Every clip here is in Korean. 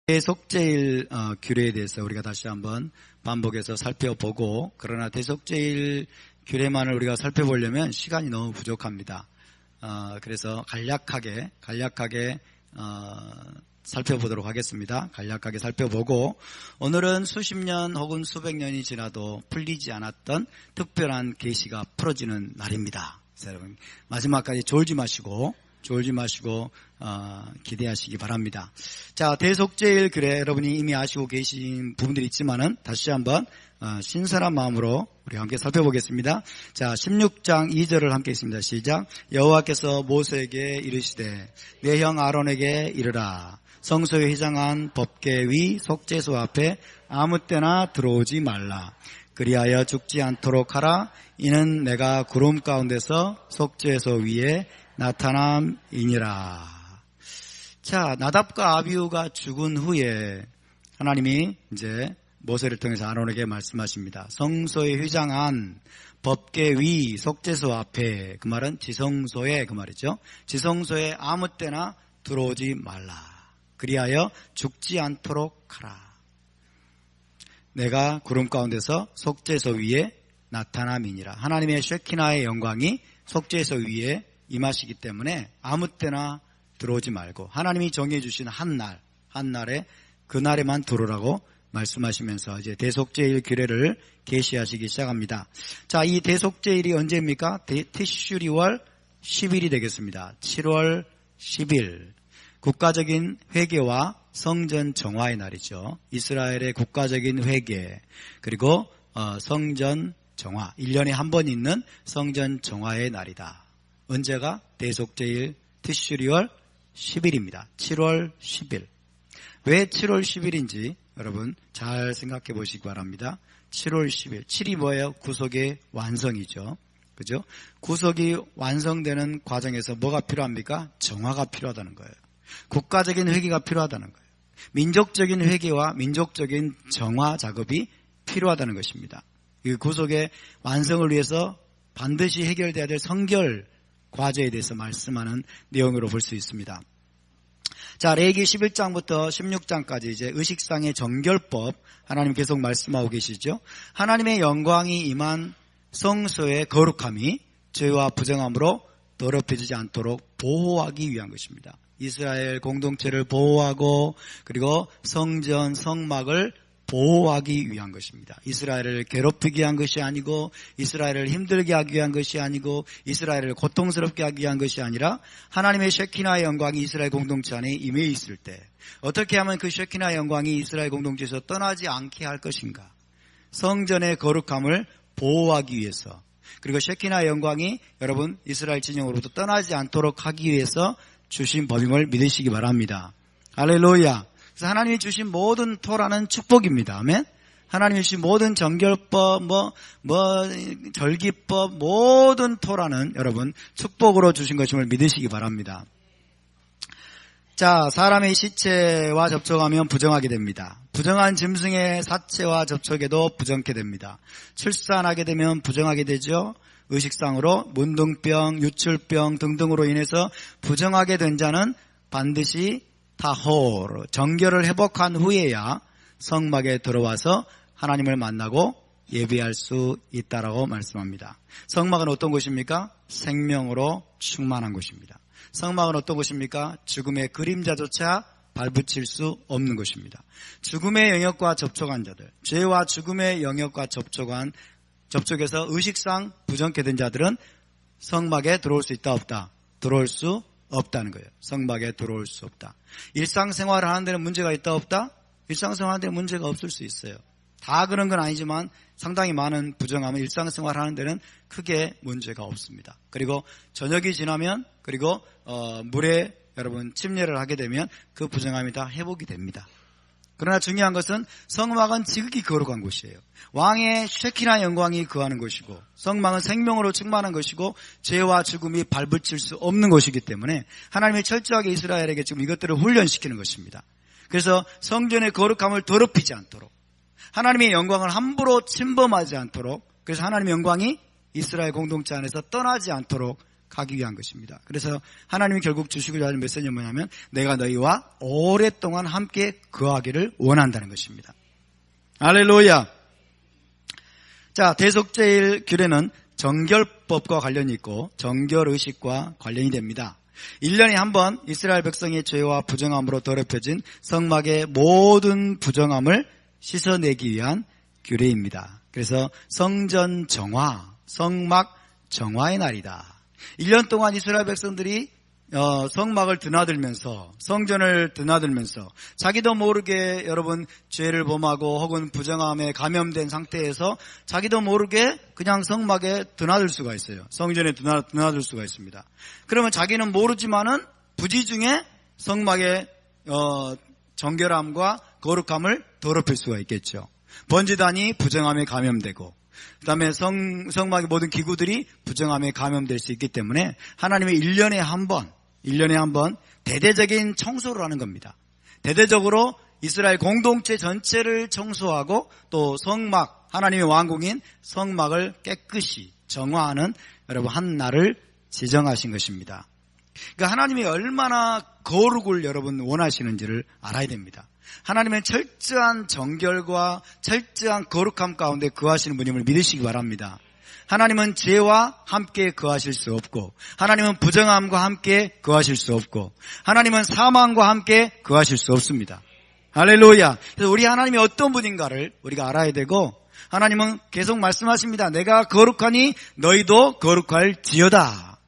대속죄일 규례에 대해서 우리가 다시 한번 반복해서 살펴보고, 그러나 대속죄일 규례만을 우리가 살펴보려면 시간이 너무 부족합니다. 그래서 간략하게 살펴보도록 하겠습니다. 간략하게 살펴보고, 오늘은 수십 년 혹은 수백 년이 지나도 풀리지 않았던 특별한 계시가 풀어지는 날입니다. 그래서 여러분 마지막까지 졸지 마시고 기대하시기 바랍니다. 자, 대속죄일 규례 여러분이 이미 아시고 계신 부분들이 있지만은 다시 한번 신선한 마음으로 우리 함께 살펴보겠습니다. 자, 16장 2절을 함께 읽습니다. 시작. 여호와께서 모세에게 이르시되 내 형 아론에게 이르라. 성소에 휘장한 법궤 위 속죄소 앞에 아무 때나 들어오지 말라. 그리하여 죽지 않도록 하라. 이는 내가 구름 가운데서 속죄소 위에 나타남이니라. 자, 나답과 아비후가 죽은 후에 하나님이 이제 모세를 통해서 아론에게 말씀하십니다. 성소에 휘장한 법궤 위 속죄소 앞에, 그 말은 지성소에, 그 말이죠. 지성소에 아무 때나 들어오지 말라. 그리하여 죽지 않도록 하라. 내가 구름 가운데서 속죄소 위에 나타남이니라. 하나님의 쉐키나의 영광이 속죄소 위에 임하시기 때문에 아무 때나 들어오지 말고 하나님이 정해 주신 한 날에 그날에만 들어오라고 말씀하시면서 이제 대속죄일 규례를 계시하시기 시작합니다. 자, 이 대속죄일이 언제입니까? 티슈리월 10일이 되겠습니다. 7월 10일. 국가적인 회개와 성전 정화의 날이죠. 이스라엘의 국가적인 회개, 그리고 성전 정화, 1년에 한 번 있는 성전 정화의 날이다. 언제가? 대속죄일 티슈리월 10일입니다. 7월 10일. 왜 7월 10일인지 여러분 잘 생각해 보시기 바랍니다. 7월 10일. 7이 뭐예요? 구속의 완성이죠. 그죠? 구속이 완성되는 과정에서 뭐가 필요합니까? 정화가 필요하다는 거예요. 국가적인 회개가 필요하다는 거예요. 민족적인 회개와 민족적인 정화 작업이 필요하다는 것입니다. 이 구속의 완성을 위해서 반드시 해결돼야 될 성결 과제에 대해서 말씀하는 내용으로 볼 수 있습니다. 자, 레위기 11장부터 16장까지 이제 의식상의 정결법 하나님 계속 말씀하고 계시죠. 하나님의 영광이 임한 성소의 거룩함이 죄와 부정함으로 더럽혀지지 않도록 보호하기 위한 것입니다. 이스라엘 공동체를 보호하고 그리고 성전, 성막을 보호하기 위한 것입니다. 이스라엘을 괴롭히게 한 것이 아니고, 이스라엘을 힘들게 하기 위한 것이 아니고, 이스라엘을 고통스럽게 하기 위한 것이 아니라 하나님의 쉐키나의 영광이 이스라엘 공동체 안에 임해 있을 때 어떻게 하면 그 쉐키나의 영광이 이스라엘 공동체에서 떠나지 않게 할 것인가. 성전의 거룩함을 보호하기 위해서, 그리고 쉐키나의 영광이 여러분 이스라엘 진영으로부터 떠나지 않도록 하기 위해서 주신 법임을 믿으시기 바랍니다. 할렐루야. 그래서 하나님이 주신 모든 토라는 축복입니다. 아멘. 하나님이 주신 모든 정결법, 절기법, 모든 토라는 여러분 축복으로 주신 것임을 믿으시기 바랍니다. 자, 사람의 시체와 접촉하면 부정하게 됩니다. 부정한 짐승의 사체와 접촉해도 부정케 됩니다. 출산하게 되면 부정하게 되죠. 의식상으로 문둥병, 유출병 등등으로 인해서 부정하게 된 자는 반드시 타호르, 정결을 회복한 후에야 성막에 들어와서 하나님을 만나고 예배할 수 있다라고 말씀합니다. 성막은 어떤 곳입니까? 생명으로 충만한 곳입니다. 성막은 어떤 곳입니까? 죽음의 그림자조차 발붙일 수 없는 곳입니다. 죽음의 영역과 접촉한 자들, 죄와 죽음의 영역과 접촉해서 의식상 부정케 된 자들은 성막에 들어올 수 있다 없다? 들어올 수 없다는 거예요. 성막에 들어올 수 없다. 일상생활을 하는 데는 문제가 있다 없다? 일상생활 하는 데는 문제가 없을 수 있어요. 다 그런 건 아니지만 상당히 많은 부정함은 일상생활 하는 데는 크게 문제가 없습니다. 그리고 저녁이 지나면, 그리고 물에 여러분 침례를 하게 되면 그 부정함이 다 회복이 됩니다. 그러나 중요한 것은 성막은 지극히 거룩한 곳이에요. 왕의 쉐키나 영광이 거하는 곳이고, 성막은 생명으로 충만한 것이고, 죄와 죽음이 발붙일 수 없는 곳이기 때문에 하나님이 철저하게 이스라엘에게 지금 이것들을 훈련시키는 것입니다. 그래서 성전의 거룩함을 더럽히지 않도록, 하나님의 영광을 함부로 침범하지 않도록, 그래서 하나님의 영광이 이스라엘 공동체 안에서 떠나지 않도록 하기 위한 것입니다. 그래서 하나님이 결국 주시고자 하는 메시지는 뭐냐면 내가 너희와 오랫동안 함께 거하기를 원한다는 것입니다. 할렐루야. 자, 대속죄일 규례는 정결법과 관련이 있고 정결의식과 관련이 됩니다. 1년에 한 번 이스라엘 백성의 죄와 부정함으로 더럽혀진 성막의 모든 부정함을 씻어내기 위한 규례입니다. 그래서 성전 정화, 성막 정화의 날이다. 1년 동안 이스라엘 백성들이 성막을 드나들면서 성전을 드나들면서 자기도 모르게 여러분 죄를 범하고 혹은 부정함에 감염된 상태에서 자기도 모르게 그냥 성막에 드나들 수가 있어요. 성전에 드나들 수가 있습니다. 그러면 자기는 모르지만은 부지중에 성막의 정결함과 거룩함을 더럽힐 수가 있겠죠. 번제단이 부정함에 감염되고 그 다음에 성막의 모든 기구들이 부정함에 감염될 수 있기 때문에 하나님의 1년에 한 번 대대적인 청소를 하는 겁니다. 대대적으로 이스라엘 공동체 전체를 청소하고 또 성막, 하나님의 왕궁인 성막을 깨끗이 정화하는 여러분 한 날을 지정하신 것입니다. 그러니까 하나님이 얼마나 거룩을 여러분 원하시는지를 알아야 됩니다. 하나님은 철저한 정결과 철저한 거룩함 가운데 거하시는 분임을 믿으시기 바랍니다. 하나님은 죄와 함께 거하실 수 없고 하나님은 부정함과 함께 거하실 수 없고 하나님은 사망과 함께 거하실 수 없습니다. 할렐루야. 그래서 우리 하나님이 어떤 분인가를 우리가 알아야 되고 하나님은 계속 말씀하십니다. 내가 거룩하니 너희도 거룩할지어다.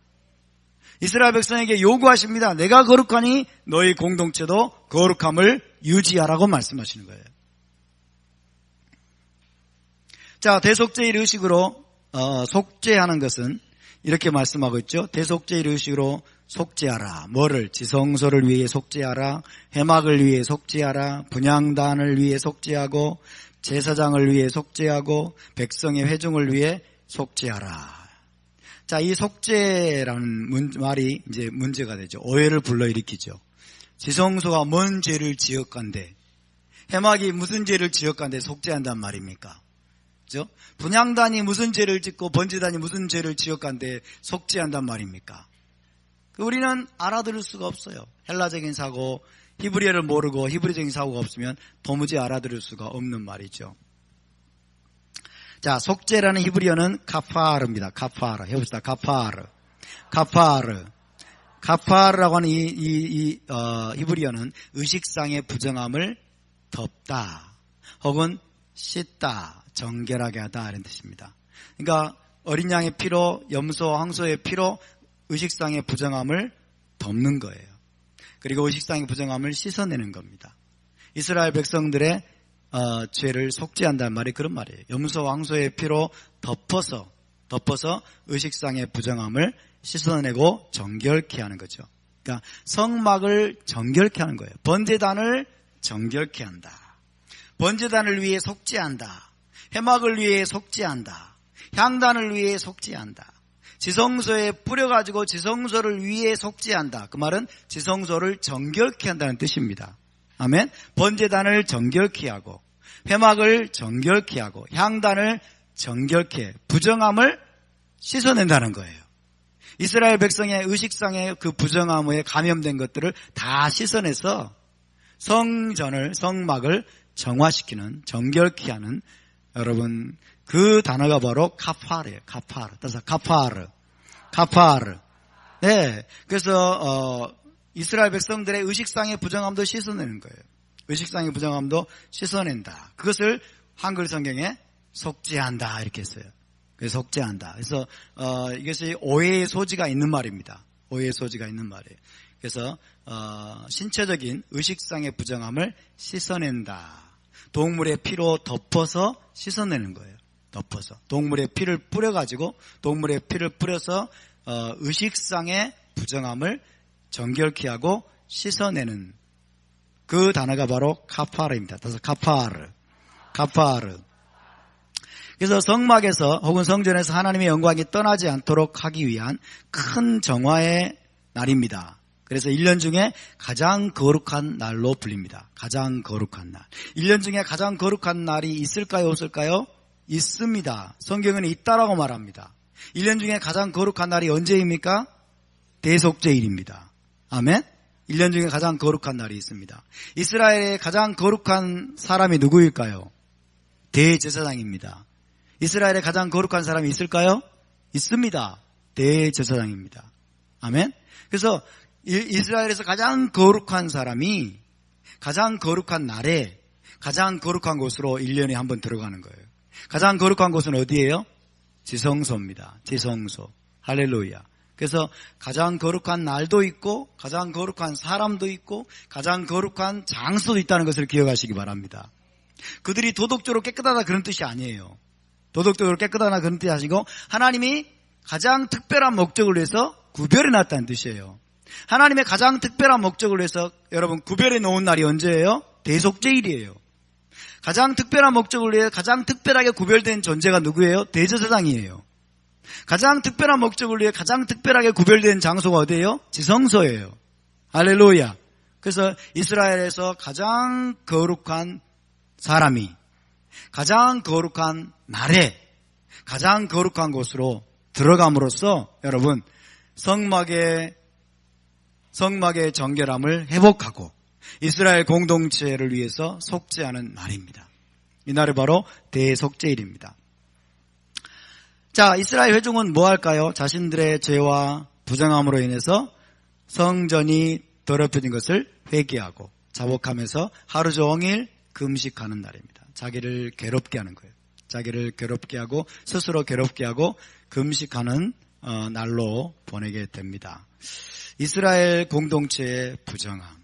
이스라엘 백성에게 요구하십니다. 내가 거룩하니 너희 공동체도 거룩함을 유지하라고 말씀하시는 거예요. 자, 대속죄일 의식으로 속죄하는 것은 이렇게 말씀하고 있죠. 대속죄일 의식으로 속죄하라. 뭐를? 지성소를 위해 속죄하라. 회막을 위해 속죄하라. 분향단을 위해 속죄하고 제사장을 위해 속죄하고 백성의 회중을 위해 속죄하라. 자, 이 속죄라는 말이 이제 문제가 되죠. 오해를 불러일으키죠. 지성소가 뭔 죄를 지었간데, 회막이 무슨 죄를 지었간데 속죄한단 말입니까? 그죠? 분향단이 무슨 죄를 짓고 번제단이 무슨 죄를 지었간데 속죄한단 말입니까? 우리는 알아들을 수가 없어요. 헬라적인 사고, 히브리어를 모르고 히브리적인 사고가 없으면 도무지 알아들을 수가 없는 말이죠. 자, 속죄라는 히브리어는 카파르입니다. 카파르. 해봅시다. 카파르. 카파르. 카파르라고 하는 히브리어는 의식상의 부정함을 덮다. 혹은 씻다. 정결하게 하다. 이런 뜻입니다. 그러니까 어린 양의 피로, 염소, 황소의 피로 의식상의 부정함을 덮는 거예요. 그리고 의식상의 부정함을 씻어내는 겁니다. 이스라엘 백성들의 죄를 속죄한다는 말이 그런 말이에요. 염소, 황소의 피로 덮어서 의식상의 부정함을 씻어내고 정결케 하는 거죠. 그러니까 성막을 정결케 하는 거예요. 번제단을 정결케 한다. 번제단을 위해 속죄한다. 회막을 위해 속죄한다. 향단을 위해 속죄한다. 지성소에 뿌려가지고 지성소를 위해 속죄한다. 그 말은 지성소를 정결케 한다는 뜻입니다. 아멘. 번제단을 정결케 하고 회막을 정결케 하고 향단을 정결케, 부정함을 씻어낸다는 거예요. 이스라엘 백성의 의식상의 그 부정함에 감염된 것들을 다 씻어내서 성막을 정화시키는, 정결케 하는, 여러분, 그 단어가 바로 카파르예요. 카파르. 따라서 카파르. 네. 그래서 이스라엘 백성들의 의식상의 부정함도 씻어내는 거예요. 의식상의 부정함도 씻어낸다. 그것을 한글 성경에 속죄한다 이렇게 했어요. 그래서 속죄한다. 그래서 이것이 오해의 소지가 있는 말입니다. 오해의 소지가 있는 말이에요. 그래서 신체적인 의식상의 부정함을 씻어낸다. 동물의 피로 덮어서 씻어내는 거예요. 덮어서 동물의 피를 뿌려가지고 동물의 피를 뿌려서 의식상의 부정함을 정결케 하고 씻어내는 그 단어가 바로 카파르입니다. 그래서 카파르. 그래서 성막에서 혹은 성전에서 하나님의 영광이 떠나지 않도록 하기 위한 큰 정화의 날입니다. 그래서 1년 중에 가장 거룩한 날로 불립니다. 가장 거룩한 날. 1년 중에 가장 거룩한 날이 있을까요? 없을까요? 있습니다. 성경은 있다라고 말합니다. 1년 중에 가장 거룩한 날이 언제입니까? 대속죄일입니다. 아멘? 1년 중에 가장 거룩한 날이 있습니다. 이스라엘의 가장 거룩한 사람이 누구일까요? 대제사장입니다. 이스라엘에 가장 거룩한 사람이 있을까요? 있습니다. 대제사장입니다. 아멘? 그래서 이스라엘에서 가장 거룩한 사람이 가장 거룩한 날에 가장 거룩한 곳으로 1년에 한 번 들어가는 거예요. 가장 거룩한 곳은 어디예요? 지성소입니다. 지성소. 할렐루야. 그래서 가장 거룩한 날도 있고 가장 거룩한 사람도 있고 가장 거룩한 장소도 있다는 것을 기억하시기 바랍니다. 그들이 도덕적으로 깨끗하다 그런 뜻이 아니에요. 도덕적으로 깨끗하다 그런 뜻이 아니고 하나님이 가장 특별한 목적을 위해서 구별해 놨다는 뜻이에요. 하나님의 가장 특별한 목적을 위해서 여러분 구별해 놓은 날이 언제예요? 대속죄일이에요. 가장 특별한 목적을 위해 가장 특별하게 구별된 존재가 누구예요? 대제사장이에요. 가장 특별한 목적을 위해 가장 특별하게 구별된 장소가 어디예요? 지성소예요. 할렐루야. 그래서 이스라엘에서 가장 거룩한 사람이 가장 거룩한 날에 가장 거룩한 곳으로 들어감으로써 여러분 성막의 정결함을 회복하고 이스라엘 공동체를 위해서 속죄하는 날입니다. 이 날이 바로 대속죄일입니다. 자, 이스라엘 회중은 뭐 할까요? 자신들의 죄와 부정함으로 인해서 성전이 더럽혀진 것을 회개하고 자복하면서 하루 종일 금식하는 날입니다. 자기를 괴롭게 하는 거예요. 자기를 괴롭게 하고 스스로 괴롭게 하고 금식하는 날로 보내게 됩니다. 이스라엘 공동체의 부정함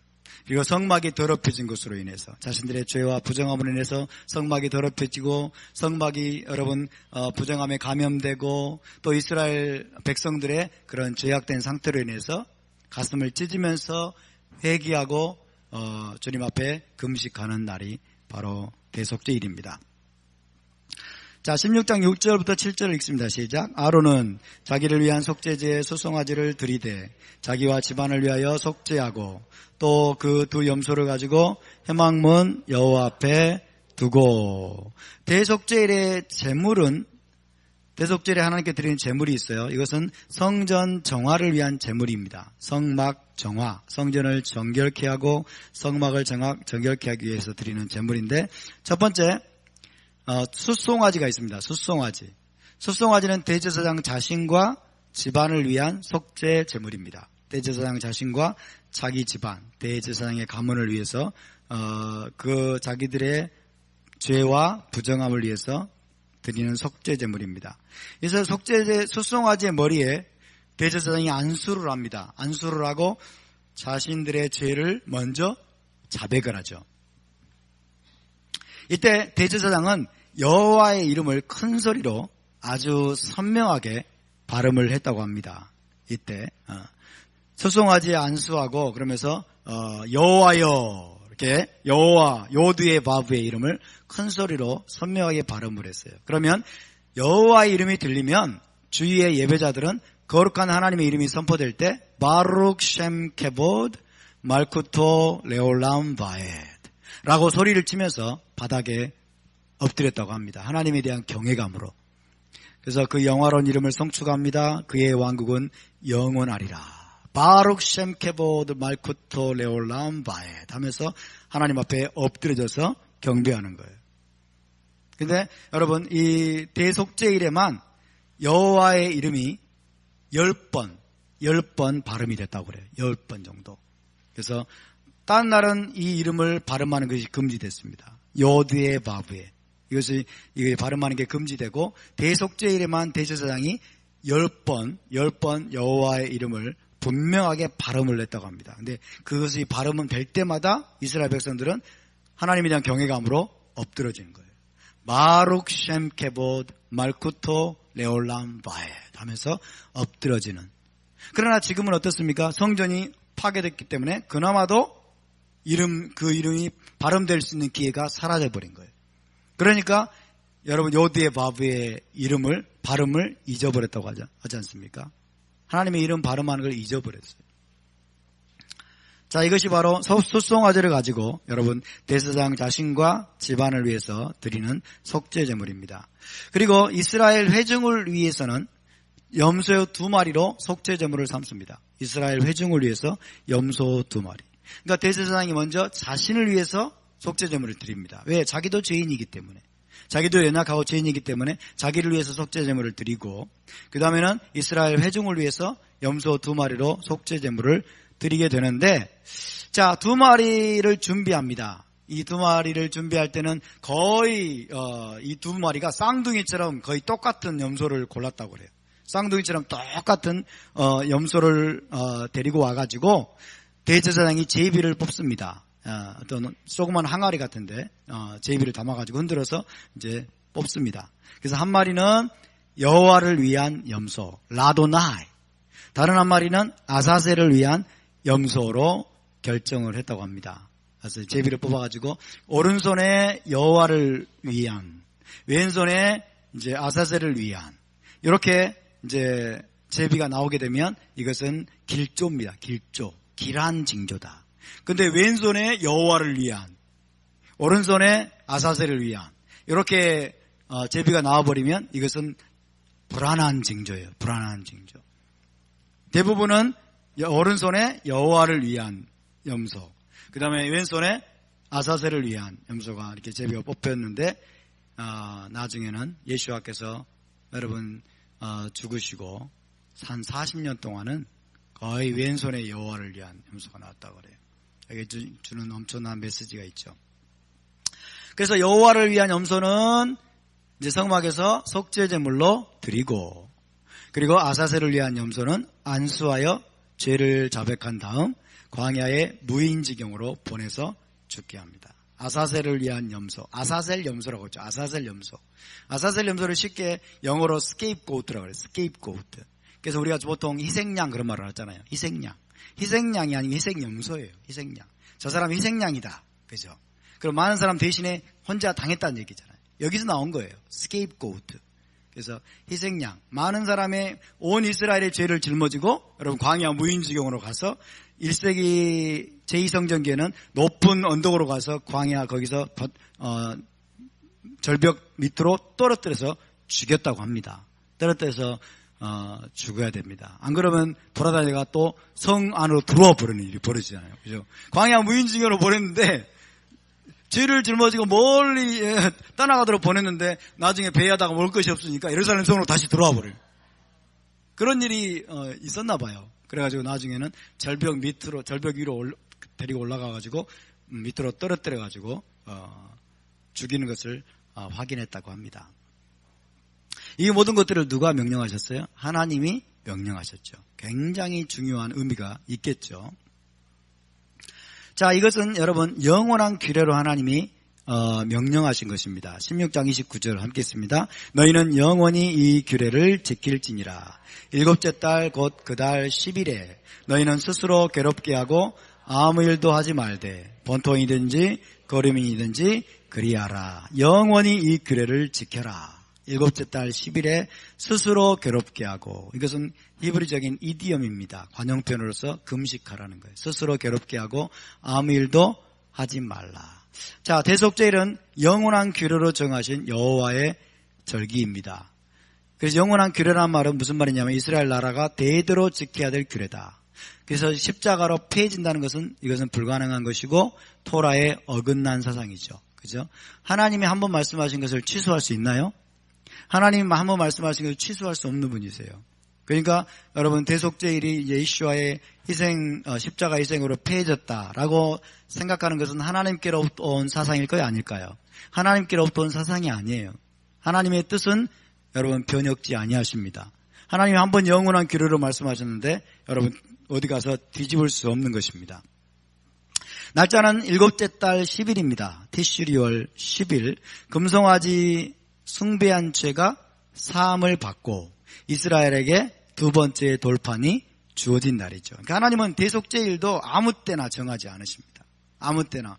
그리고 성막이 더럽혀진 것으로 인해서 자신들의 죄와 부정함으로 인해서 성막이 더럽혀지고 성막이 여러분 부정함에 감염되고 또 이스라엘 백성들의 그런 죄악된 상태로 인해서 가슴을 찢으면서 회개하고 주님 앞에 금식하는 날이 바로 대속죄일입니다. 자, 16장 6절부터 7절을 읽습니다. 시작. 아론은 자기를 위한 속죄제에 수송아지를 들이되 자기와 집안을 위하여 속죄하고 또 그 두 염소를 가지고 회막문 여호와 앞에 두고 대속죄일의 제물은 대속죄일에 하나님께 드리는 제물이 있어요. 이것은 성전 정화를 위한 제물입니다. 성막 정화, 성전을 정결케 하고 성막을 정결케 하기 위해서 드리는 제물인데 첫 번째 숫송아지가 있습니다. 숫송아지. 숫송아지는 대제사장 자신과 집안을 위한 속죄 제물입니다. 대제사장 자신과 자기 집안, 대제사장의 가문을 위해서 그 자기들의 죄와 부정함을 위해서 드리는 속죄 제물입니다. 그래서 속죄제 숫송아지의 머리에 대제사장이 안수를 합니다. 안수를 하고 자신들의 죄를 먼저 자백을 하죠. 이때 대제사장은 여호와의 이름을 큰 소리로 아주 선명하게 발음을 했다고 합니다. 이때 숫송아지에 안수하고 그러면서 여호와여 이렇게 여호와 요드의 바브의 이름을 큰 소리로 선명하게 발음을 했어요. 그러면 여호와의 이름이 들리면 주위의 예배자들은 거룩한 하나님의 이름이 선포될 때 바룩 셴 케보드 말쿠토 레올람 바엣 라고 소리를 치면서 바닥에 엎드렸다고 합니다. 하나님에 대한 경외감으로. 그래서 그 영화로운 이름을 송축합니다. 그의 왕국은 영원하리라. 바룩 셴 케보드 말쿠토 레올람 바엣 하면서 하나님 앞에 엎드려져서 경배하는 거예요. 근데 여러분 이 대속죄일에만 여호와의 이름이 10번 발음이 됐다고 그래요. 10번 정도. 그래서 다른 날은 이 이름을 발음하는 것이 금지됐습니다. 요드의 바브에 이것이 발음하는 게 금지되고 대속죄일에만 대제사장이 10번 여호와의 이름을 분명하게 발음을 냈다고 합니다. 근데 그것이 발음은 될 때마다 이스라엘 백성들은 하나님에 대한 경외감으로 엎드러지는 거예요. 바룩 셴 케보드 말쿠토 레올람 바엣 하면서 엎드러지는. 그러나 지금은 어떻습니까? 성전이 파괴됐기 때문에 그나마도 그 이름이 발음될 수 있는 기회가 사라져버린 거예요. 그러니까 여러분 요드의 바브의 발음을 잊어버렸다고 하지 않습니까? 하나님의 이름 발음하는 걸 잊어버렸어요. 자, 이것이 바로 숫송아지를 가지고 여러분 대제사장 자신과 집안을 위해서 드리는 속죄 제물입니다. 그리고 이스라엘 회중을 위해서는 염소 2마리로 속죄제물을 삼습니다. 이스라엘 회중을 위해서 염소 2마리. 그러니까 대제사장이 먼저 자신을 위해서 속죄제물을 드립니다. 왜? 자기도 죄인이기 때문에. 자기도 연약하고 죄인이기 때문에 자기를 위해서 속죄제물을 드리고, 그 다음에는 이스라엘 회중을 위해서 염소 2마리로 속죄제물을 드리게 되는데, 자, 2마리를 준비합니다. 이 2마리를 준비할 때는 거의 이 2마리가 쌍둥이처럼 거의 똑같은 염소를 골랐다고 그래요. 쌍둥이처럼 똑같은 염소를 데리고 와가지고 대제사장이 제비를 뽑습니다. 어떤 조그만 항아리 같은데 제비를 담아가지고 흔들어서 이제 뽑습니다. 그래서 한 마리는 여호와를 위한 염소 라도나이, 다른 한 마리는 아사셀을 위한 염소로 결정을 했다고 합니다. 그래서 제비를 뽑아가지고 오른손에 여호와를 위한, 왼손에 이제 아사셀을 위한, 이렇게 이제 제비가 나오게 되면 이것은 길조입니다. 길조, 길한 징조다. 근데 왼손에 여호와를 위한, 오른손에 아사셀을 위한, 이렇게 제비가 나와버리면 이것은 불안한 징조예요. 불안한 징조. 대부분은 오른손에 여호와를 위한 염소, 그 다음에 왼손에 아사셀을 위한 염소가 이렇게 제비가 뽑혔는데, 나중에는 예수와께서 여러분 죽으시고 한 40년 동안은 거의 왼손에 여호와를 위한 염소가 나왔다고 그래요. 여기 주는 엄청난 메시지가 있죠. 그래서 여호와를 위한 염소는 이제 성막에서 속죄제물로 드리고, 그리고 아사셀을 위한 염소는 안수하여 죄를 자백한 다음 광야의 무인지경으로 보내서 죽게 합니다. 아사셀을 위한 염소, 아사셀 염소라고 했죠. 아사셀 염소. 아사셀 염소를 쉽게 영어로 스케이프고트라고 그래요. 스케이프고트. 그래서 우리가 보통 희생양 그런 말을 하잖아요. 희생양. 희생양이 아니면 희생염소예요. 희생양. 저 사람 희생양이다. 그죠? 그럼 많은 사람 대신에 혼자 당했다는 얘기잖아요. 여기서 나온 거예요. 스케이프고트. 그래서 희생양. 많은 사람의 온 이스라엘의 죄를 짊어지고 여러분 광야 무인지경으로 가서 1세기 제2성전기에는 높은 언덕으로 가서 광야 거기서 절벽 밑으로 떨어뜨려서 죽였다고 합니다. 떨어뜨려서 죽어야 됩니다. 안 그러면 돌아다니다가 또 성 안으로 들어와 버리는 일이 벌어지잖아요. 그죠? 광야 무인지경으로 보냈는데 죄를 짊어지고 멀리 떠나가도록 보냈는데 나중에 배에다가 먹을 것이 없으니까 예루살렘 성으로 다시 들어와 버려요. 그런 일이 있었나 봐요. 그래가지고 나중에는 절벽 위로 데리고 올라가가지고 밑으로 떨어뜨려가지고 죽이는 것을 확인했다고 합니다. 이 모든 것들을 누가 명령하셨어요? 하나님이 명령하셨죠. 굉장히 중요한 의미가 있겠죠. 자, 이것은 여러분 영원한 규례로 하나님이 명령하신 것입니다. 16장 29절 함께 있습니다. 너희는 영원히 이 규례를 지킬지니라. 일곱째 달 곧 그 달 10일에 너희는 스스로 괴롭게 하고 아무 일도 하지 말되 번통이든지 거름이든지 그리하라. 영원히 이 규례를 지켜라. 일곱째 달 10일에 스스로 괴롭게 하고, 이것은 히브리적인 이디엄입니다. 관용편으로서 금식하라는 거예요. 스스로 괴롭게 하고 아무 일도 하지 말라. 자, 대속죄일은 영원한 규례로 정하신 여호와의 절기입니다. 그래서 영원한 규례라는 말은 무슨 말이냐면 이스라엘 나라가 대대로 지켜야 될 규례다. 그래서 십자가로 폐해진다는 것은 이것은 불가능한 것이고 토라에 어긋난 사상이죠. 그죠? 하나님이 한번 말씀하신 것을 취소할 수 있나요? 하나님이 한번 말씀하신 것을 취소할 수 없는 분이세요. 그러니까 여러분 대속죄일이 예수와의 희생, 십자가 희생으로 폐해졌다라고 생각하는 것은 하나님께로부터 온 사상일까요? 아닐까요? 하나님께로부터 온 사상이 아니에요. 하나님의 뜻은 여러분 변혁지 아니하십니다. 하나님이 한번 영원한 규례로 말씀하셨는데 여러분 어디 가서 뒤집을 수 없는 것입니다. 날짜는 일곱째 달 10일입니다. 티슈리월 10일 금송아지 숭배한 죄가 사함을 받고 이스라엘에게 두 번째 돌판이 주어진 날이죠. 그러니까 하나님은 대속죄일도 아무 때나 정하지 않으십니다. 아무 때나.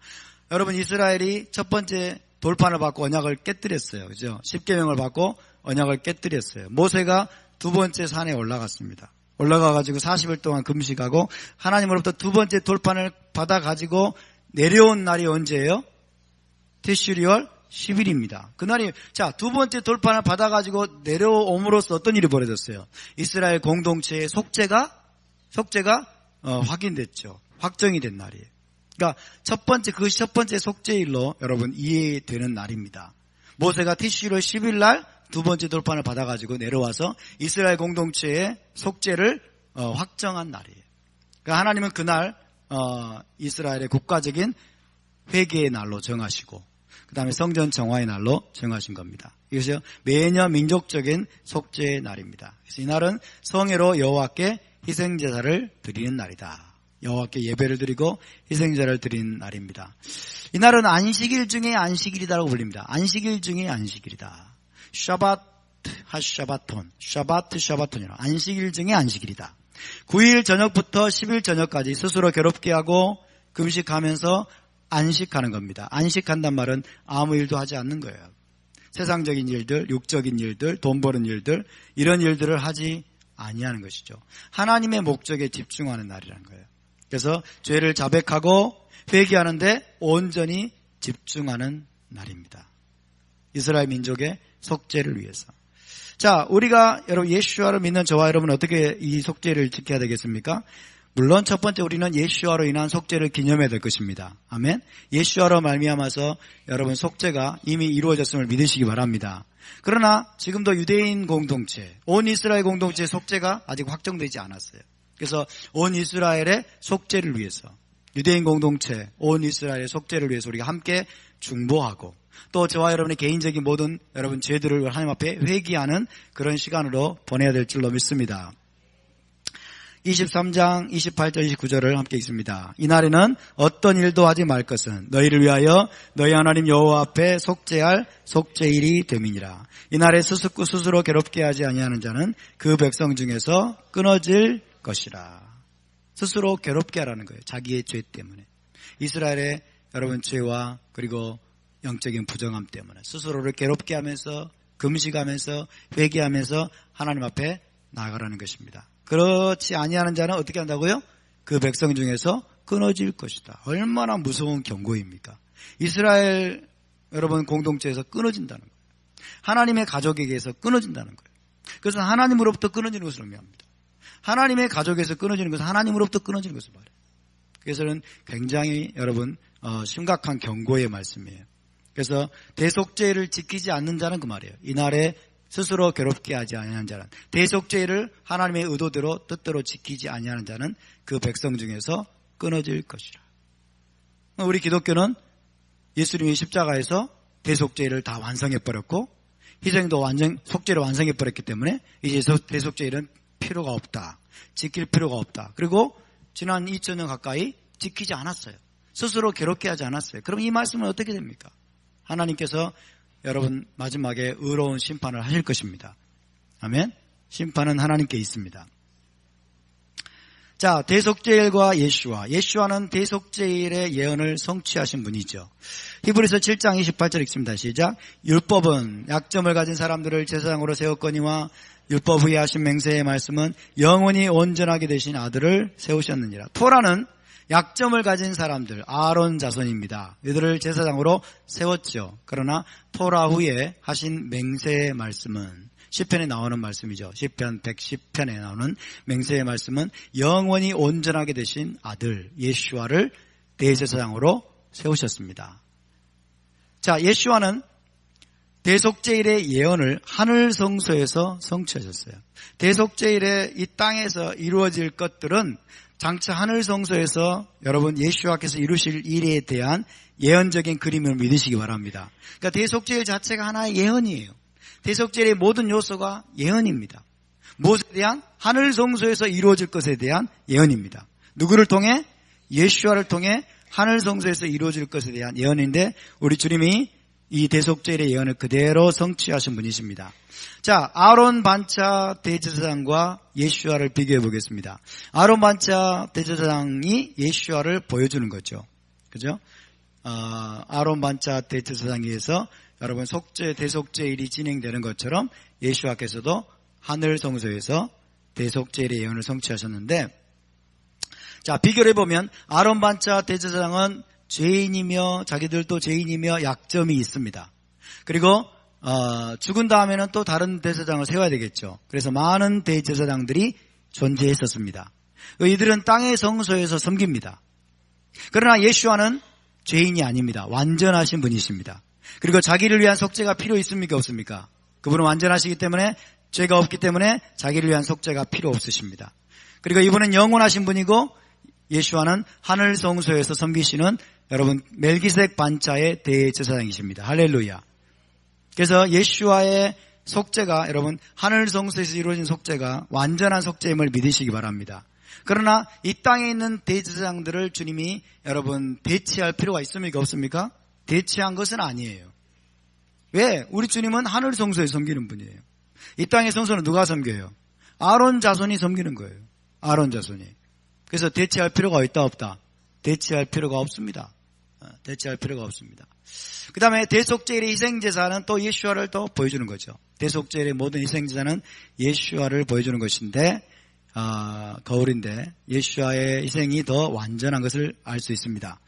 여러분 이스라엘이 첫 번째 돌판을 받고 언약을 깨뜨렸어요. 그죠? 십계명을 받고 언약을 깨뜨렸어요. 모세가 두 번째 산에 올라갔습니다. 올라가가지고 40일 동안 금식하고 하나님으로부터 두 번째 돌판을 받아가지고 내려온 날이 언제예요? 티슈리월 10일입니다. 그날이, 자, 두 번째 돌판을 받아가지고 내려옴으로써 어떤 일이 벌어졌어요? 이스라엘 공동체의 속죄가 확인됐죠. 확정이 된 날이에요. 그러니까 첫 번째 속죄일로 여러분 이해되는 날입니다. 모세가 티슈로 10일 날 두 번째 돌판을 받아가지고 내려와서 이스라엘 공동체의 속죄를 확정한 날이에요. 그러니까 하나님은 그날 이스라엘의 국가적인 회개의 날로 정하시고 그 다음에 성전 정화의 날로 정하신 겁니다. 이것이 매년 민족적인 속죄의 날입니다. 그래서 이 날은 성회로 여호와께 희생제사를 드리는 날이다. 여호와께 예배를 드리고 희생제사를 드리는 날입니다. 이 날은 안식일 중에 안식일이라고 불립니다. 안식일 중에 안식일이다. 샤바트 하샤바톤, 샤바트 샤바톤이라 안식일 중에 안식일이다. 9일 저녁부터 10일 저녁까지 스스로 괴롭게 하고 금식하면서 안식하는 겁니다. 안식한단 말은 아무 일도 하지 않는 거예요. 세상적인 일들, 육적인 일들, 돈 버는 일들, 이런 일들을 하지 아니하는 것이죠. 하나님의 목적에 집중하는 날이라는 거예요. 그래서 죄를 자백하고 회개하는데 온전히 집중하는 날입니다. 이스라엘 민족의 속죄를 위해서. 자, 우리가 여러분 예수와를 믿는 저와 여러분 어떻게 이 속죄를 지켜야 되겠습니까? 물론 첫 번째 우리는 예수와로 인한 속죄를 기념해야 될 것입니다. 아멘. 예수와로 말미암아서 여러분 속죄가 이미 이루어졌음을 믿으시기 바랍니다. 그러나 지금도 유대인 공동체, 온 이스라엘 공동체의 속죄가 아직 확정되지 않았어요. 그래서 온 이스라엘의 속죄를 위해서, 유대인 공동체, 온 이스라엘의 속죄를 위해서 우리가 함께 중보하고 또 저와 여러분의 개인적인 모든 여러분 죄들을 하나님 앞에 회개하는 그런 시간으로 보내야 될 줄로 믿습니다. 23장 28절 29절을 함께 읽습니다. 이날에는 어떤 일도 하지 말 것은 너희를 위하여 너희 하나님 여호와 앞에 속죄할 속죄일이 됨이니라. 이날에 스스로 괴롭게 하지 아니하는 자는 그 백성 중에서 끊어질 것이라. 스스로 괴롭게 하라는 거예요. 자기의 죄 때문에. 이스라엘의 여러분 죄와 그리고 영적인 부정함 때문에 스스로를 괴롭게 하면서 금식하면서 회개하면서 하나님 앞에 나아가라는 것입니다. 그렇지 아니하는 자는 어떻게 한다고요? 그 백성 중에서 끊어질 것이다. 얼마나 무서운 경고입니까? 이스라엘 여러분 공동체에서 끊어진다는 거예요. 하나님의 가족에게서 끊어진다는 거예요. 그래서 하나님으로부터 끊어지는 것을 의미합니다. 하나님의 가족에서 끊어지는 것은 하나님으로부터 끊어지는 것을 말해요. 그래서는 굉장히 여러분 심각한 경고의 말씀이에요. 그래서 대속죄를 지키지 않는 자는 그 말이에요. 이날에 스스로 괴롭게 하지 아니하는 자는, 대속죄를 하나님의 의도대로 뜻대로 지키지 아니하는 자는 그 백성 중에서 끊어질 것이라. 우리 기독교는 예수님이 십자가에서 대속죄를 다 완성해버렸고 희생도 속죄를 완성해버렸기 때문에 이제 대속죄는 필요가 없다. 지킬 필요가 없다. 그리고 지난 2000년 가까이 지키지 않았어요. 스스로 괴롭게 하지 않았어요. 그럼 이 말씀은 어떻게 됩니까? 하나님께서 여러분 마지막에 의로운 심판을 하실 것입니다. 아멘. 심판은 하나님께 있습니다. 자, 대속죄일과 예수와는 대속죄일의 예언을 성취하신 분이죠. 히브리서 7장 28절 읽습니다. 시작. 율법은 약점을 가진 사람들을 제사장으로 세웠거니와 율법 후에 하신 맹세의 말씀은 영원히 온전하게 되신 아들을 세우셨느니라. 토라는 약점을 가진 사람들, 아론 자손입니다. 이들을 제사장으로 세웠죠. 그러나 토라 후에 하신 맹세의 말씀은, 시편에 나오는 말씀이죠. 시편 110편에 나오는 맹세의 말씀은 영원히 온전하게 되신 아들 예수와를 대제사장으로 세우셨습니다. 자, 예수와는 대속죄일의 예언을 하늘 성소에서 성취하셨어요. 대속죄일에 이 땅에서 이루어질 것들은 장차 하늘 성소에서 여러분 예수와께서 이루실 일에 대한 예언적인 그림을 믿으시기 바랍니다. 그러니까 대속죄일 자체가 하나의 예언이에요. 대속죄일의 모든 요소가 예언입니다. 무엇에 대한? 하늘 성소에서 이루어질 것에 대한 예언입니다. 누구를 통해? 예수와를 통해 하늘 성소에서 이루어질 것에 대한 예언인데 우리 주님이 이 대속죄일의 예언을 그대로 성취하신 분이십니다. 자, 아론 반차 대제사장과 예수와를 비교해 보겠습니다. 아론 반차 대제사장이 예수와를 보여주는 거죠. 그죠? 아론 반차 대제사장에 의해서 여러분 대속죄일이 진행되는 것처럼 예수와께서도 하늘 성소에서 대속죄일의 예언을 성취하셨는데, 자, 비교를 해보면 아론 반차 대제사장은 죄인이며 자기들도 죄인이며 약점이 있습니다. 그리고 죽은 다음에는 또 다른 대제사장을 세워야 되겠죠. 그래서 많은 대제사장들이 존재했었습니다. 이들은 땅의 성소에서 섬깁니다. 그러나 예수와는 죄인이 아닙니다. 완전하신 분이십니다. 그리고 자기를 위한 속죄가 필요 있습니까? 없습니까? 그분은 완전하시기 때문에 죄가 없기 때문에 자기를 위한 속죄가 필요 없으십니다. 그리고 이분은 영원하신 분이고 예수와는 하늘 성소에서 섬기시는 여러분 멜기세덱 반차의 대제사장이십니다. 할렐루야. 그래서 예수와의 속죄가 여러분 하늘 성소에서 이루어진 속죄가 완전한 속죄임을 믿으시기 바랍니다. 그러나 이 땅에 있는 대제사장들을 주님이 여러분 대체할 필요가 있습니까? 없습니까? 대체한 것은 아니에요. 왜? 우리 주님은 하늘 성소에 섬기는 분이에요. 이 땅의 성소는 누가 섬겨요? 아론 자손이 섬기는 거예요. 아론 자손이. 그래서 대체할 필요가 있다 없다? 대체할 필요가 없습니다. 대체할 필요가 없습니다. 그 다음에 대속죄일의 희생제사는 또 예수와를 또 보여주는 거죠. 대속죄일의 모든 희생제사는 예수와를 보여주는 것인데 거울인데 예수와의 희생이 더 완전한 것을 알 수 있습니다.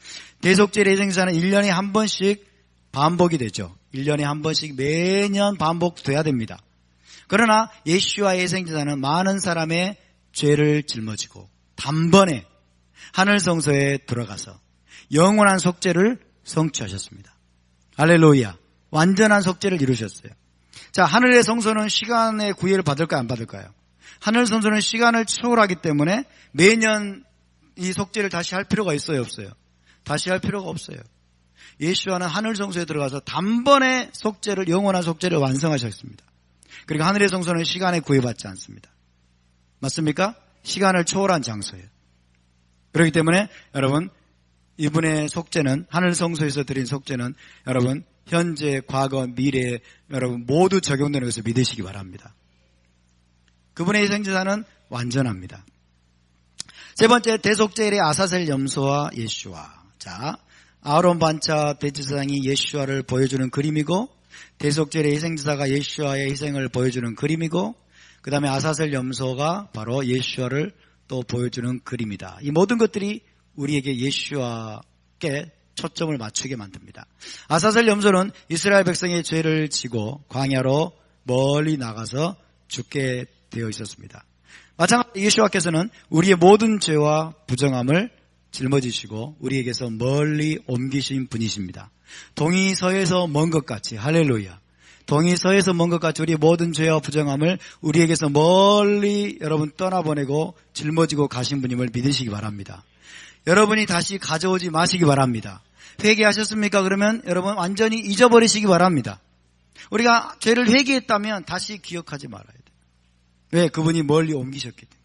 대속죄일의 희생제사는 1년에 한 번씩 반복이 되죠. 1년에 한 번씩 매년 반복돼야 됩니다. 그러나 예수와의 희생제사는 많은 사람의 죄를 짊어지고 단번에 하늘 성소에 들어가서 영원한 속죄를 성취하셨습니다. 할렐루야. 완전한 속죄를 이루셨어요. 자, 하늘의 성소는 시간의 구애를 받을까요? 안 받을까요? 하늘 성소는 시간을 초월하기 때문에 매년 이 속죄를 다시 할 필요가 있어요? 없어요? 다시 할 필요가 없어요. 예수와는 하늘 성소에 들어가서 단번에 속죄를 영원한 속죄를 완성하셨습니다. 그리고 하늘의 성소는 시간에 구애받지 않습니다. 맞습니까? 시간을 초월한 장소예요. 그렇기 때문에 여러분 이분의 속죄는 하늘 성소에서 드린 속죄는 여러분 현재, 과거, 미래 여러분 모두 적용되는 것을 믿으시기 바랍니다. 그분의 희생제사는 완전합니다. 세 번째 대속죄일의 아사셀 염소와 예수와. 자, 아론 반차 대제사장이 예수와를 보여주는 그림이고 대속죄일의 희생제사가 예수와의 희생을 보여주는 그림이고 그 다음에 아사셀 염소가 바로 예수와를 또 보여주는 그림이다. 이 모든 것들이 우리에게 예수와께 초점을 맞추게 만듭니다. 아사셀 염소는 이스라엘 백성의 죄를 지고 광야로 멀리 나가서 죽게 되어 있었습니다. 마찬가지로 예수와께서는 우리의 모든 죄와 부정함을 짊어지시고 우리에게서 멀리 옮기신 분이십니다. 동이 서에서 먼 것 같이 할렐루야. 동이 서에서 먼 것 같이 우리의 모든 죄와 부정함을 우리에게서 멀리 여러분 떠나보내고 짊어지고 가신 분임을 믿으시기 바랍니다. 여러분이 다시 가져오지 마시기 바랍니다. 회개하셨습니까? 그러면 여러분 완전히 잊어버리시기 바랍니다. 우리가 죄를 회개했다면 다시 기억하지 말아야 돼요. 왜? 그분이 멀리 옮기셨기 때문에.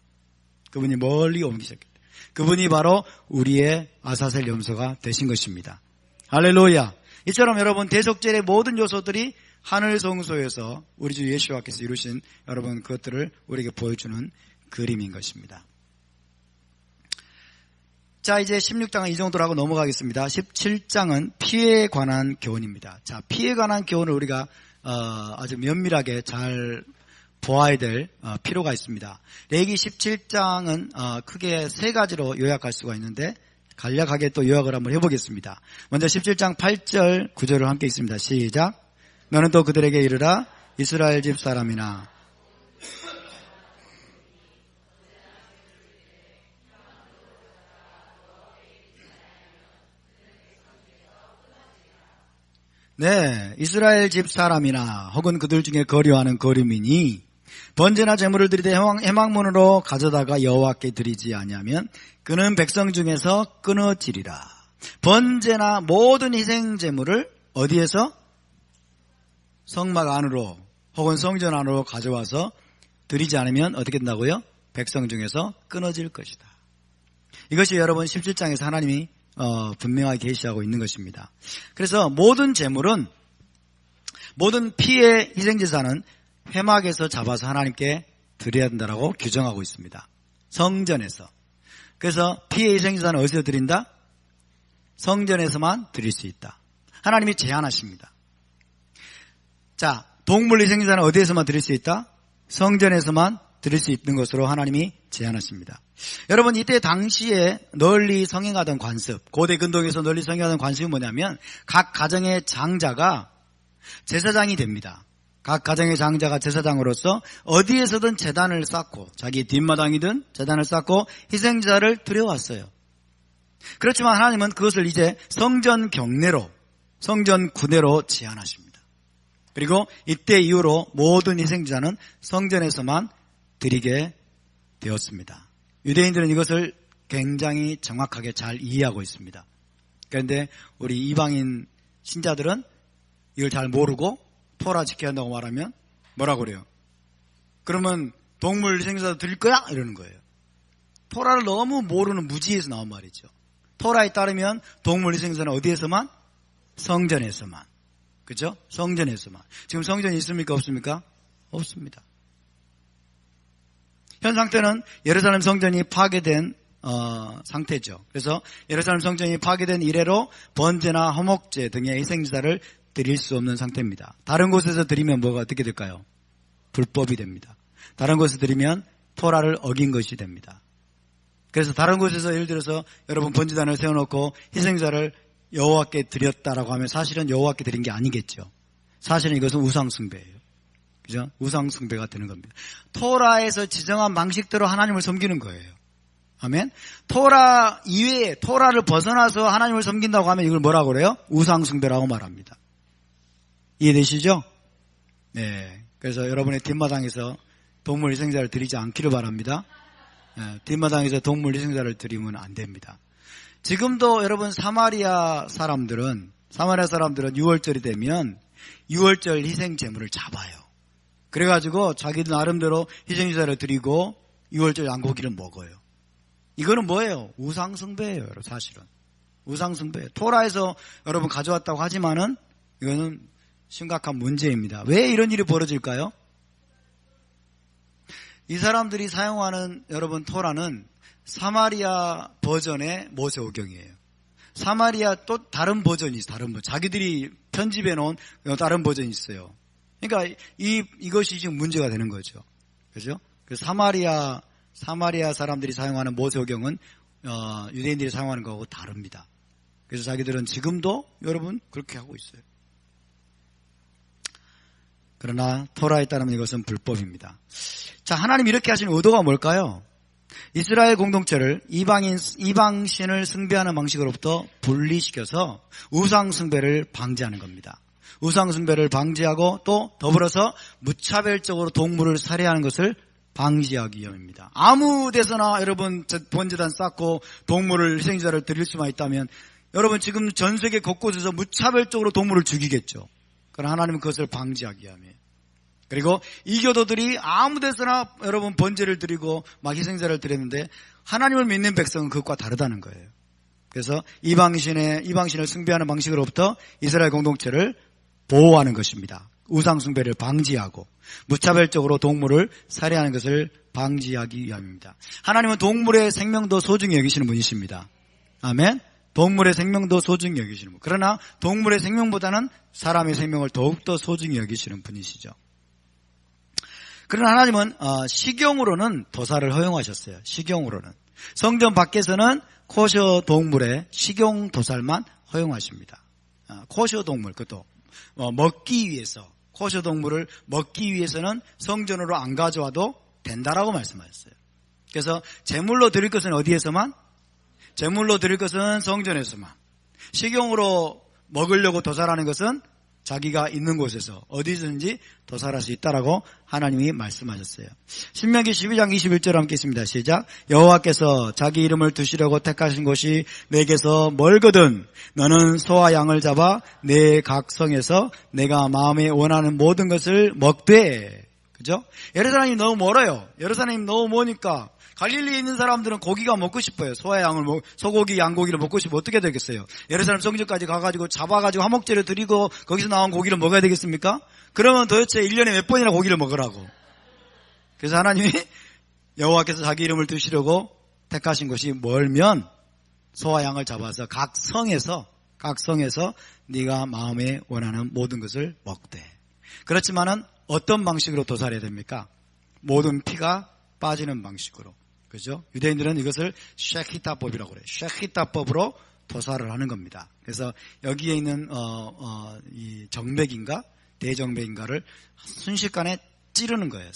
그분이 멀리 옮기셨기 때문에. 그분이 바로 우리의 아사셀 염소가 되신 것입니다. 할렐루야. 이처럼 여러분 대속죄의 모든 요소들이 하늘 성소에서 우리 주 예수와께서 이루신 여러분 그것들을 우리에게 보여주는 그림인 것입니다. 자, 이제 16장은 이 정도로 하고 넘어가겠습니다. 17장은 피해에 관한 교훈입니다. 자, 피해에 관한 교훈을 우리가 아주 면밀하게 잘 보아야 될 필요가 있습니다. 레위기 17장은 크게 세 가지로 요약할 수가 있는데 간략하게 또 요약을 한번 해보겠습니다. 먼저 17장 8절 9절을 함께 읽습니다. 시작. 너는 또 그들에게 이르라 이스라엘 집 사람이나 네, 이스라엘 집 사람이나 혹은 그들 중에 거류하는 거류민이 번제나 제물을 드리되 회막문으로 가져다가 여호와께 드리지 아니하면 그는 백성 중에서 끊어지리라. 번제나 모든 희생 제물을 어디에서? 성막 안으로 혹은 성전 안으로 가져와서 드리지 않으면 어떻게 된다고요? 백성 중에서 끊어질 것이다. 이것이 여러분 17장에서 하나님이 분명하게 계시하고 있는 것입니다. 그래서 모든 제물은 모든 피의 희생제사는 회막에서 잡아서 하나님께 드려야 된다고 규정하고 있습니다. 성전에서. 그래서 피의 희생제사는 어디서 드린다? 성전에서만 드릴 수 있다. 하나님이 제한하십니다. 자, 동물 희생제사는 어디에서만 드릴 수 있다? 성전에서만 드릴 수 있는 것으로 하나님이 제한하십니다. 여러분 이때 당시에 널리 성행하던 관습, 고대 근동에서 널리 성행하던 관습이 뭐냐면 각 가정의 장자가 제사장이 됩니다. 각 가정의 장자가 제사장으로서 어디에서든 제단을 쌓고 자기 뒷마당이든 제단을 쌓고 희생자를 드려왔어요. 그렇지만 하나님은 그것을 이제 성전 경내로, 성전 구내로 제한하십니다. 그리고 이때 이후로 모든 희생자는 성전에서만 드리게 되었습니다. 유대인들은 이것을 굉장히 정확하게 잘 이해하고 있습니다. 그런데 우리 이방인 신자들은 이걸 잘 모르고 토라 지켜야 한다고 말하면 뭐라고 그래요? 그러면 동물 희생자도 드릴 거야? 이러는 거예요. 토라를 너무 모르는 무지에서 나온 말이죠. 토라에 따르면 동물 희생자는 어디에서만? 성전에서만. 그죠? 성전에서만. 지금 성전이 있습니까? 없습니까? 없습니다. 현 상태는 예루살렘 성전이 파괴된 상태죠. 그래서 예루살렘 성전이 파괴된 이래로 번제나 화목제 등의 희생제사를 드릴 수 없는 상태입니다. 다른 곳에서 드리면 뭐가 어떻게 될까요? 불법이 됩니다. 다른 곳에서 드리면 토라를 어긴 것이 됩니다. 그래서 다른 곳에서 예를 들어서 여러분 번제단을 세워놓고 희생자를 여호와께 드렸다라고 하면 사실은 여호와께 드린 게 아니겠죠. 사실은 이것은 우상숭배예요. 그죠? 우상숭배가 되는 겁니다. 토라에서 지정한 방식대로 하나님을 섬기는 거예요. 아멘? 토라 이외에 토라를 벗어나서 하나님을 섬긴다고 하면 이걸 뭐라고 그래요? 우상숭배라고 말합니다. 이해되시죠? 네. 그래서 여러분의 뒷마당에서 동물 희생자를 드리지 않기를 바랍니다. 네. 뒷마당에서 동물 희생자를 드리면 안 됩니다. 지금도 여러분 사마리아 사람들은 6월절이 되면 6월절 희생 제물을 잡아요. 그래가지고 자기들 나름대로 희생제사를 드리고 6월절 양고기를 먹어요. 이거는 뭐예요? 우상숭배예요, 여러분. 사실은 우상숭배예요. 토라에서 여러분 가져왔다고 하지만은 이거는 심각한 문제입니다. 왜 이런 일이 벌어질까요? 이 사람들이 사용하는 여러분 토라는 사마리아 버전의 모세오경이에요. 사마리아 또 다른 버전이 있어요. 다른 버전. 자기들이 편집해 놓은 다른 버전이 있어요. 그러니까 이것이 지금 문제가 되는 거죠. 그죠? 그 사마리아 사람들이 사용하는 모세오경은 유대인들이 사용하는 거하고 다릅니다. 그래서 자기들은 지금도 여러분 그렇게 하고 있어요. 그러나 토라에 따르면 이것은 불법입니다. 자, 하나님 이렇게 하신 의도가 뭘까요? 이스라엘 공동체를 이방신을 숭배하는 방식으로부터 분리시켜서 우상숭배를 방지하는 겁니다. 우상숭배를 방지하고 또 더불어서 무차별적으로 동물을 살해하는 것을 방지하기 위함입니다. 아무 데서나 여러분 번제단 쌓고 동물을 희생자를 드릴 수만 있다면 여러분 지금 전 세계 곳곳에서 무차별적으로 동물을 죽이겠죠. 그러나 하나님은 그것을 방지하기 위함이에요. 그리고 이교도들이 아무 데서나 여러분 번제를 드리고 막 희생자를 드렸는데 하나님을 믿는 백성은 그것과 다르다는 거예요. 그래서 이방신을 숭배하는 방식으로부터 이스라엘 공동체를 보호하는 것입니다. 우상 숭배를 방지하고 무차별적으로 동물을 살해하는 것을 방지하기 위함입니다. 하나님은 동물의 생명도 소중히 여기시는 분이십니다. 아멘. 동물의 생명도 소중히 여기시는 분. 그러나 동물의 생명보다는 사람의 생명을 더욱더 소중히 여기시는 분이시죠. 그러나 하나님은 식용으로는 도살을 허용하셨어요. 식용으로는. 성전 밖에서는 코셔 동물의 식용 도살만 허용하십니다. 코셔 동물, 그것도 먹기 위해서, 코셔 동물을 먹기 위해서는 성전으로 안 가져와도 된다라고 말씀하셨어요. 그래서 제물로 드릴 것은 어디에서만? 제물로 드릴 것은 성전에서만. 식용으로 먹으려고 도살하는 것은 자기가 있는 곳에서 어디든지 도살할 수 있다라고 하나님이 말씀하셨어요. 신명기 12장 21절 함께 있습니다. 시작. 여호와께서 자기 이름을 두시려고 택하신 곳이 내게서 멀거든 너는 소와 양을 잡아 내 각성에서 내가 마음에 원하는 모든 것을 먹되. 그죠? 예루살렘이 너무 멀어요. 예루살렘이 너무 머니까 갈릴리에 있는 사람들은 고기가 먹고 싶어요. 소와 양을 소고기, 양고기를 먹고 싶으면 어떻게 되겠어요? 예루살렘 성전까지 가가지고 잡아가지고 화목제를 드리고 거기서 나온 고기를 먹어야 되겠습니까? 그러면 도대체 1년에 몇 번이나 고기를 먹으라고. 그래서 하나님이 여호와께서 자기 이름을 두시려고 택하신 것이 멀면 소와 양을 잡아서 각 성에서 네가 마음에 원하는 모든 것을 먹되. 그렇지만은 어떤 방식으로 도살해야 됩니까? 모든 피가 빠지는 방식으로. 그죠? 유대인들은 이것을 쉐키타법이라고 그래요. 쉐키타법으로 도살을 하는 겁니다. 그래서 여기에 있는 이 정맥인가 대정맥인가를 순식간에 찌르는 거예요.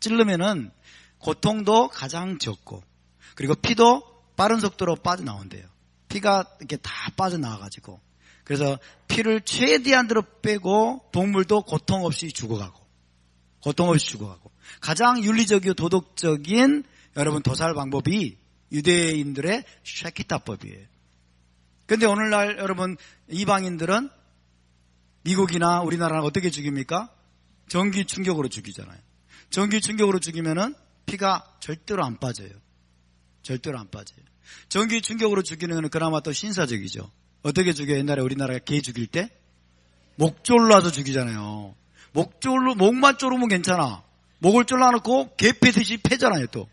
찌르면은 고통도 가장 적고, 그리고 피도 빠른 속도로 빠져나온대요. 피가 이렇게 다 빠져나와가지고, 그래서 피를 최대한대로 빼고 동물도 고통 없이 죽어가고, 가장 윤리적이고 도덕적인 여러분 도살 방법이 유대인들의 샤키타법이에요. 근데 오늘날 여러분 이방인들은 미국이나 우리나라는 어떻게 죽입니까? 전기 충격으로 죽이잖아요. 전기 충격으로 죽이면은 피가 절대로 안 빠져요. 전기 충격으로 죽이는 건 그나마 또 신사적이죠. 어떻게 죽여요? 옛날에 우리나라가 개 죽일 때 목 졸라서 죽이잖아요. 목만 졸으면 괜찮아. 목을 졸라놓고 개 패듯이 패잖아요. 또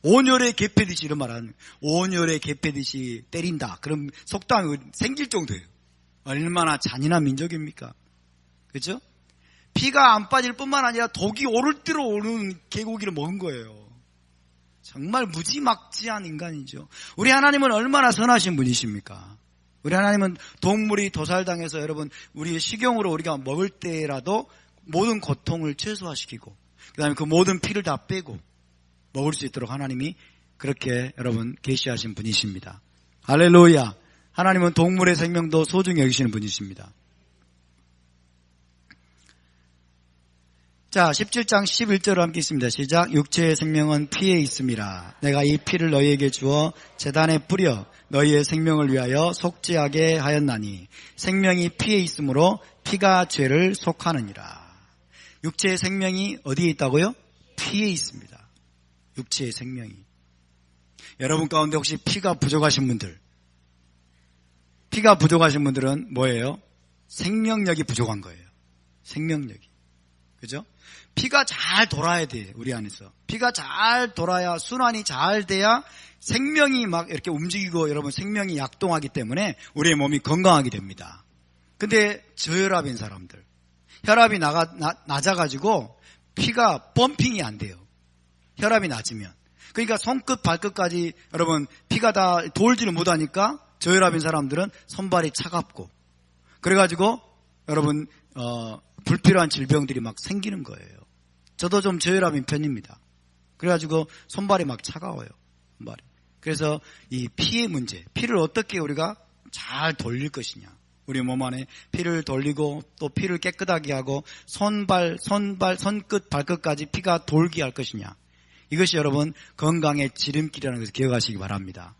온열에 개 패듯이, 이런 말은 온열에 개 패듯이 때린다. 그럼 속담이 생길 정도예요. 얼마나 잔인한 민족입니까? 그렇죠? 피가 안 빠질 뿐만 아니라 독이 오를 대로 오는 개고기를 먹은 거예요. 정말 무지막지한 인간이죠. 우리 하나님은 얼마나 선하신 분이십니까? 우리 하나님은 동물이 도살당해서 여러분 우리의 식용으로 우리가 먹을 때라도 모든 고통을 최소화시키고, 그 다음에 그 모든 피를 다 빼고 먹을 수 있도록 하나님이 그렇게 여러분 계시하신 분이십니다. 할렐루야. 하나님은 동물의 생명도 소중히 여기시는 분이십니다. 자, 17장 11절로 함께 있습니다. 시작. 육체의 생명은 피에 있음이라. 내가 이 피를 너희에게 주어 제단에 뿌려 너희의 생명을 위하여 속죄하게 하였나니 생명이 피에 있으므로 피가 죄를 속하느니라. 육체의 생명이 어디에 있다고요? 피에 있습니다. 육체의 생명이. 여러분 가운데 혹시 피가 부족하신 분들은 뭐예요? 생명력이 부족한 거예요. 생명력이. 그죠? 피가 잘 돌아야 돼, 우리 안에서. 피가 잘 돌아야, 순환이 잘 돼야 생명이 막 이렇게 움직이고, 여러분 생명이 약동하기 때문에 우리의 몸이 건강하게 됩니다. 근데 저혈압인 사람들, 혈압이 낮아가지고 피가 펌핑이 안 돼요. 혈압이 낮으면. 그러니까 손끝 발끝까지 여러분 피가 다 돌지를 못하니까 저혈압인 사람들은 손발이 차갑고, 그래가지고 여러분 불필요한 질병들이 막 생기는 거예요. 저도 좀 저혈압인 편입니다. 그래가지고 손발이 막 차가워요. 손발이. 그래서 이 피의 문제, 피를 어떻게 우리가 잘 돌릴 것이냐, 우리 몸 안에 피를 돌리고 또 피를 깨끗하게 하고 손끝 발끝까지 피가 돌게 할 것이냐, 이것이 여러분 건강의 지름길이라는 것을 기억하시기 바랍니다.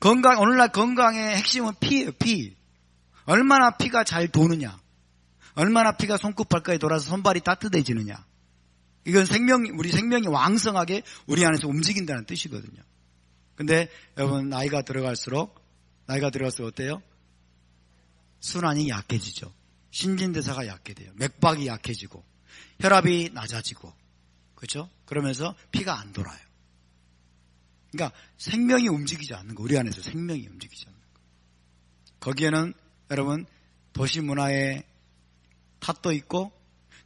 오늘날 건강의 핵심은 피예요. 피. 얼마나 피가 잘 도느냐, 얼마나 피가 손끝 발까지 돌아서 손발이 따뜻해지느냐, 이건 우리 생명이 왕성하게 우리 안에서 움직인다는 뜻이거든요. 근데 여러분 나이가 들어갈수록 어때요? 순환이 약해지죠. 신진대사가 약해져요. 맥박이 약해지고 혈압이 낮아지고, 그렇죠? 그러면서 피가 안 돌아요. 그러니까 생명이 움직이지 않는 거, 우리 안에서 생명이 움직이지 않는 거. 거기에는 여러분 도시 문화의 탓도 있고,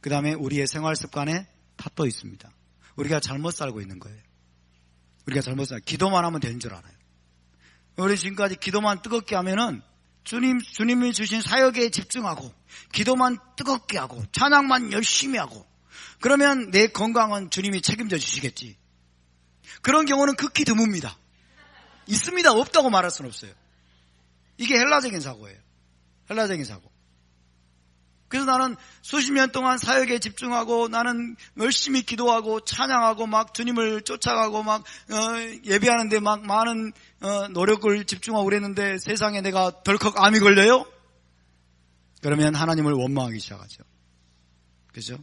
그 다음에 우리의 생활 습관에 탓도 있습니다. 우리가 잘못 살고 있는 거예요. 기도만 하면 되는 줄 알아요. 우리 지금까지 기도만 뜨겁게 하면은 주님이 주신 사역에 집중하고, 기도만 뜨겁게 하고, 찬양만 열심히 하고, 그러면 내 건강은 주님이 책임져 주시겠지. 그런 경우는 극히 드뭅니다. 있습니다. 없다고 말할 수는 없어요. 이게 헬라적인 사고예요. 헬라적인 사고. 그래서 나는 수십 년 동안 사역에 집중하고, 나는 열심히 기도하고 찬양하고 막 주님을 쫓아가고 막 예배하는데 막 많은 노력을 집중하고 그랬는데 세상에 내가 덜컥 암이 걸려요? 그러면 하나님을 원망하기 시작하죠. 그죠?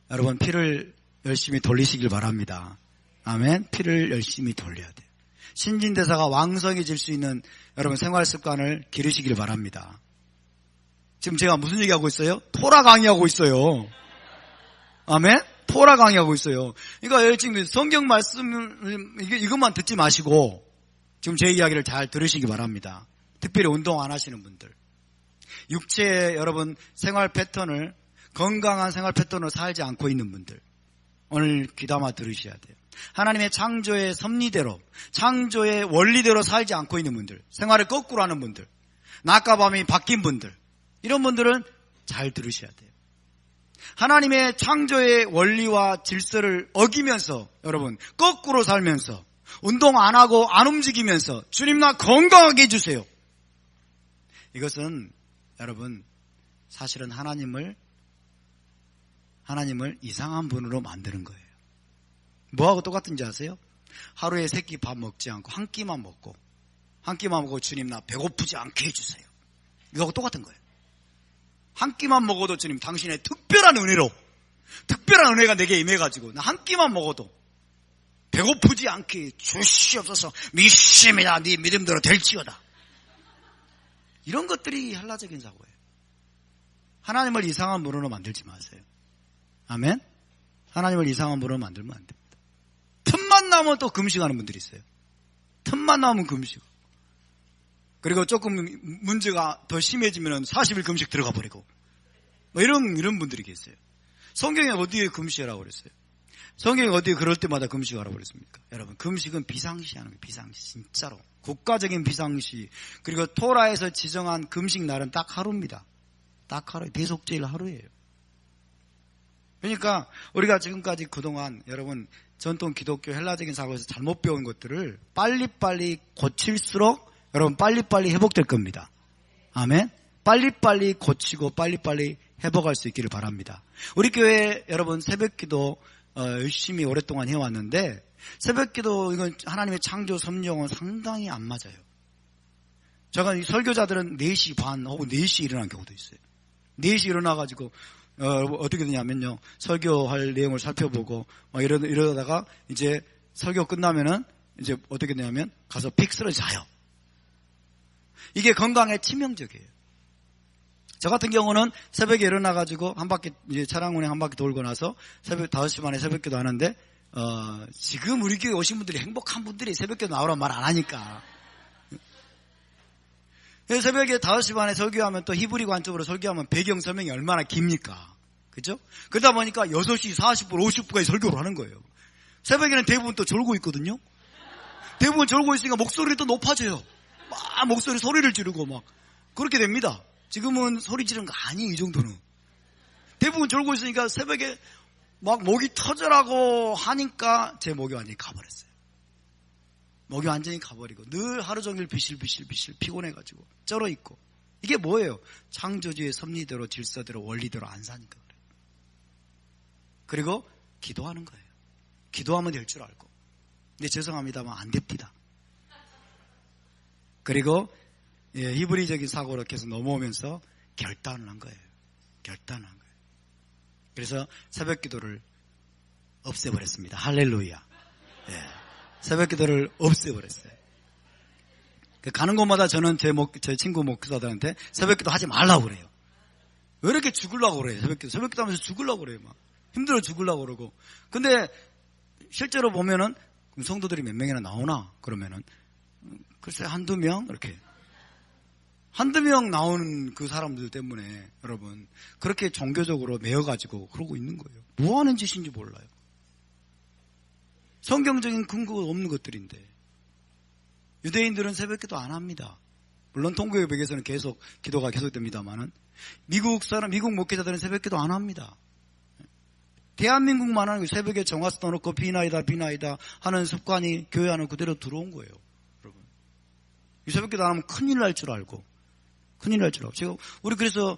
여러분 피를 열심히 돌리시길 바랍니다. 아멘. 피를 열심히 돌려야 돼요. 신진대사가 왕성해질 수 있는 여러분 생활 습관을 기르시길 바랍니다. 지금 제가 무슨 얘기하고 있어요? 토라 강의하고 있어요. 아멘? 토라 강의하고 있어요. 그러니까 지금 성경 말씀을 이것만 듣지 마시고 지금 제 이야기를 잘 들으시기 바랍니다. 특별히 운동 안 하시는 분들, 육체의 여러분 생활 패턴을, 건강한 생활 패턴으로 살지 않고 있는 분들, 오늘 귀담아 들으셔야 돼요. 하나님의 창조의 섭리대로, 창조의 원리대로 살지 않고 있는 분들, 생활을 거꾸로 하는 분들, 낮과 밤이 바뀐 분들, 이런 분들은 잘 들으셔야 돼요. 하나님의 창조의 원리와 질서를 어기면서 여러분 거꾸로 살면서 운동 안 하고 안 움직이면서 주님 나 건강하게 해주세요. 이것은 여러분 사실은 하나님을 이상한 분으로 만드는 거예요. 뭐하고 똑같은지 아세요? 하루에 3끼 밥 먹지 않고 한 끼만 먹고 주님 나 배고프지 않게 해주세요. 이거하고 똑같은 거예요. 한 끼만 먹어도 주님 당신의 특별한 은혜가 내게 임해가지고 나 한 끼만 먹어도 배고프지 않게 주시옵소서. 믿습니다. 네 믿음대로 될지어다. 이런 것들이 헬라적인 사고예요. 하나님을 이상한 분으로 만들지 마세요. 아멘? 하나님을 이상한 분으로 만들면 안 됩니다. 틈만 나면 또 금식하는 분들이 있어요. 틈만 나면 금식. 그리고 조금 문제가 더 심해지면 40일 금식 들어가 버리고 뭐 이런 분들이 계세요. 성경에 어디에 금식하라고 그랬어요? 성경에 어디에 그럴 때마다 금식하라고 그랬습니까? 여러분 금식은 비상시하는 거예요. 비상시 진짜로 국가적인 비상시. 그리고 토라에서 지정한 금식 날은 딱 하루입니다. 딱 하루, 대속제일 하루예요. 그러니까 우리가 지금까지 그동안 여러분 전통 기독교 헬라적인 사고에서 잘못 배운 것들을 빨리빨리 고칠수록 여러분 빨리빨리 회복될 겁니다. 아멘. 빨리빨리 고치고 빨리빨리 회복할 수 있기를 바랍니다. 우리 교회 여러분 새벽기도 열심히 오랫동안 해왔는데 새벽기도 이건 하나님의 창조 섭령은 상당히 안 맞아요. 제가 이 설교자들은 4시 반 혹은 4시에 일어난 경우도 있어요. 4시에 일어나가지고 어떻게 되냐면요, 설교할 내용을 살펴보고 이러다가 이제 설교 끝나면은 이제 어떻게 되냐면 가서 픽 쓰러져 자요. 이게 건강에 치명적이에요. 저 같은 경우는 새벽에 일어나가지고 한 바퀴 이제 차량 운행 한 바퀴 돌고 나서 새벽 5시 반에 새벽기도 하는데 지금 우리 교회 오신 분들이 행복한 분들이 새벽기도 나오라고 말 안 하니까. 새벽에 5시 반에 설교하면 또 히브리 관점으로 설교하면 배경 설명이 얼마나 깁니까? 그죠? 그러다 보니까 6시 40분, 50분까지 설교를 하는 거예요. 새벽에는 대부분 또 졸고 있거든요. 대부분 졸고 있으니까 목소리도 또 높아져요. 막 목소리 소리를 지르고 막 그렇게 됩니다. 지금은 소리 지르는 거 아니에요. 이 정도는. 대부분 졸고 있으니까 새벽에 막 목이 터져라고 하니까 제 목이 완전히 가버렸어요. 목이 완전히 가버리고 늘 하루 종일 비실비실 피곤해가지고 쩔어있고. 이게 뭐예요? 창조주의 섭리대로 질서대로 원리대로 안 사니까 그래요. 그리고 기도하는 거예요. 기도하면 될 줄 알고. 근데 죄송합니다만 안 됩니다. 그리고 히브리적인 사고로 계속 넘어오면서 결단을 한 거예요. 결단을 한 거예요. 그래서 새벽 기도를 없애버렸습니다. 할렐루야. 새벽 기도를 없애버렸어요. 가는 곳마다 저는 제 친구 목사들한테 새벽 기도 하지 말라고 그래요. 왜 이렇게 죽으려고 그래요? 새벽 기도 하면서 죽으려고 그래요. 막 힘들어 죽으려고 그러고. 근데 실제로 보면은 성도들이 몇 명이나 나오나? 그러면은 글쎄 한두 명 이렇게 한두 명 나오는 그 사람들 때문에 여러분 그렇게 종교적으로 매여가지고 그러고 있는 거예요. 뭐 하는 짓인지 몰라요. 성경적인 근거가 없는 것들인데 유대인들은 새벽기도 안 합니다. 물론 통구협약에서는 계속 기도가 계속됩니다만은 미국 목회자들은 새벽기도 안 합니다. 대한민국만 하는 새벽에 정화수 떠놓고 비나이다 하는 습관이 교회 안에 그대로 들어온 거예요. 여러분 이 새벽기도 안 하면 큰일 날 줄 알고 제가 우리 그래서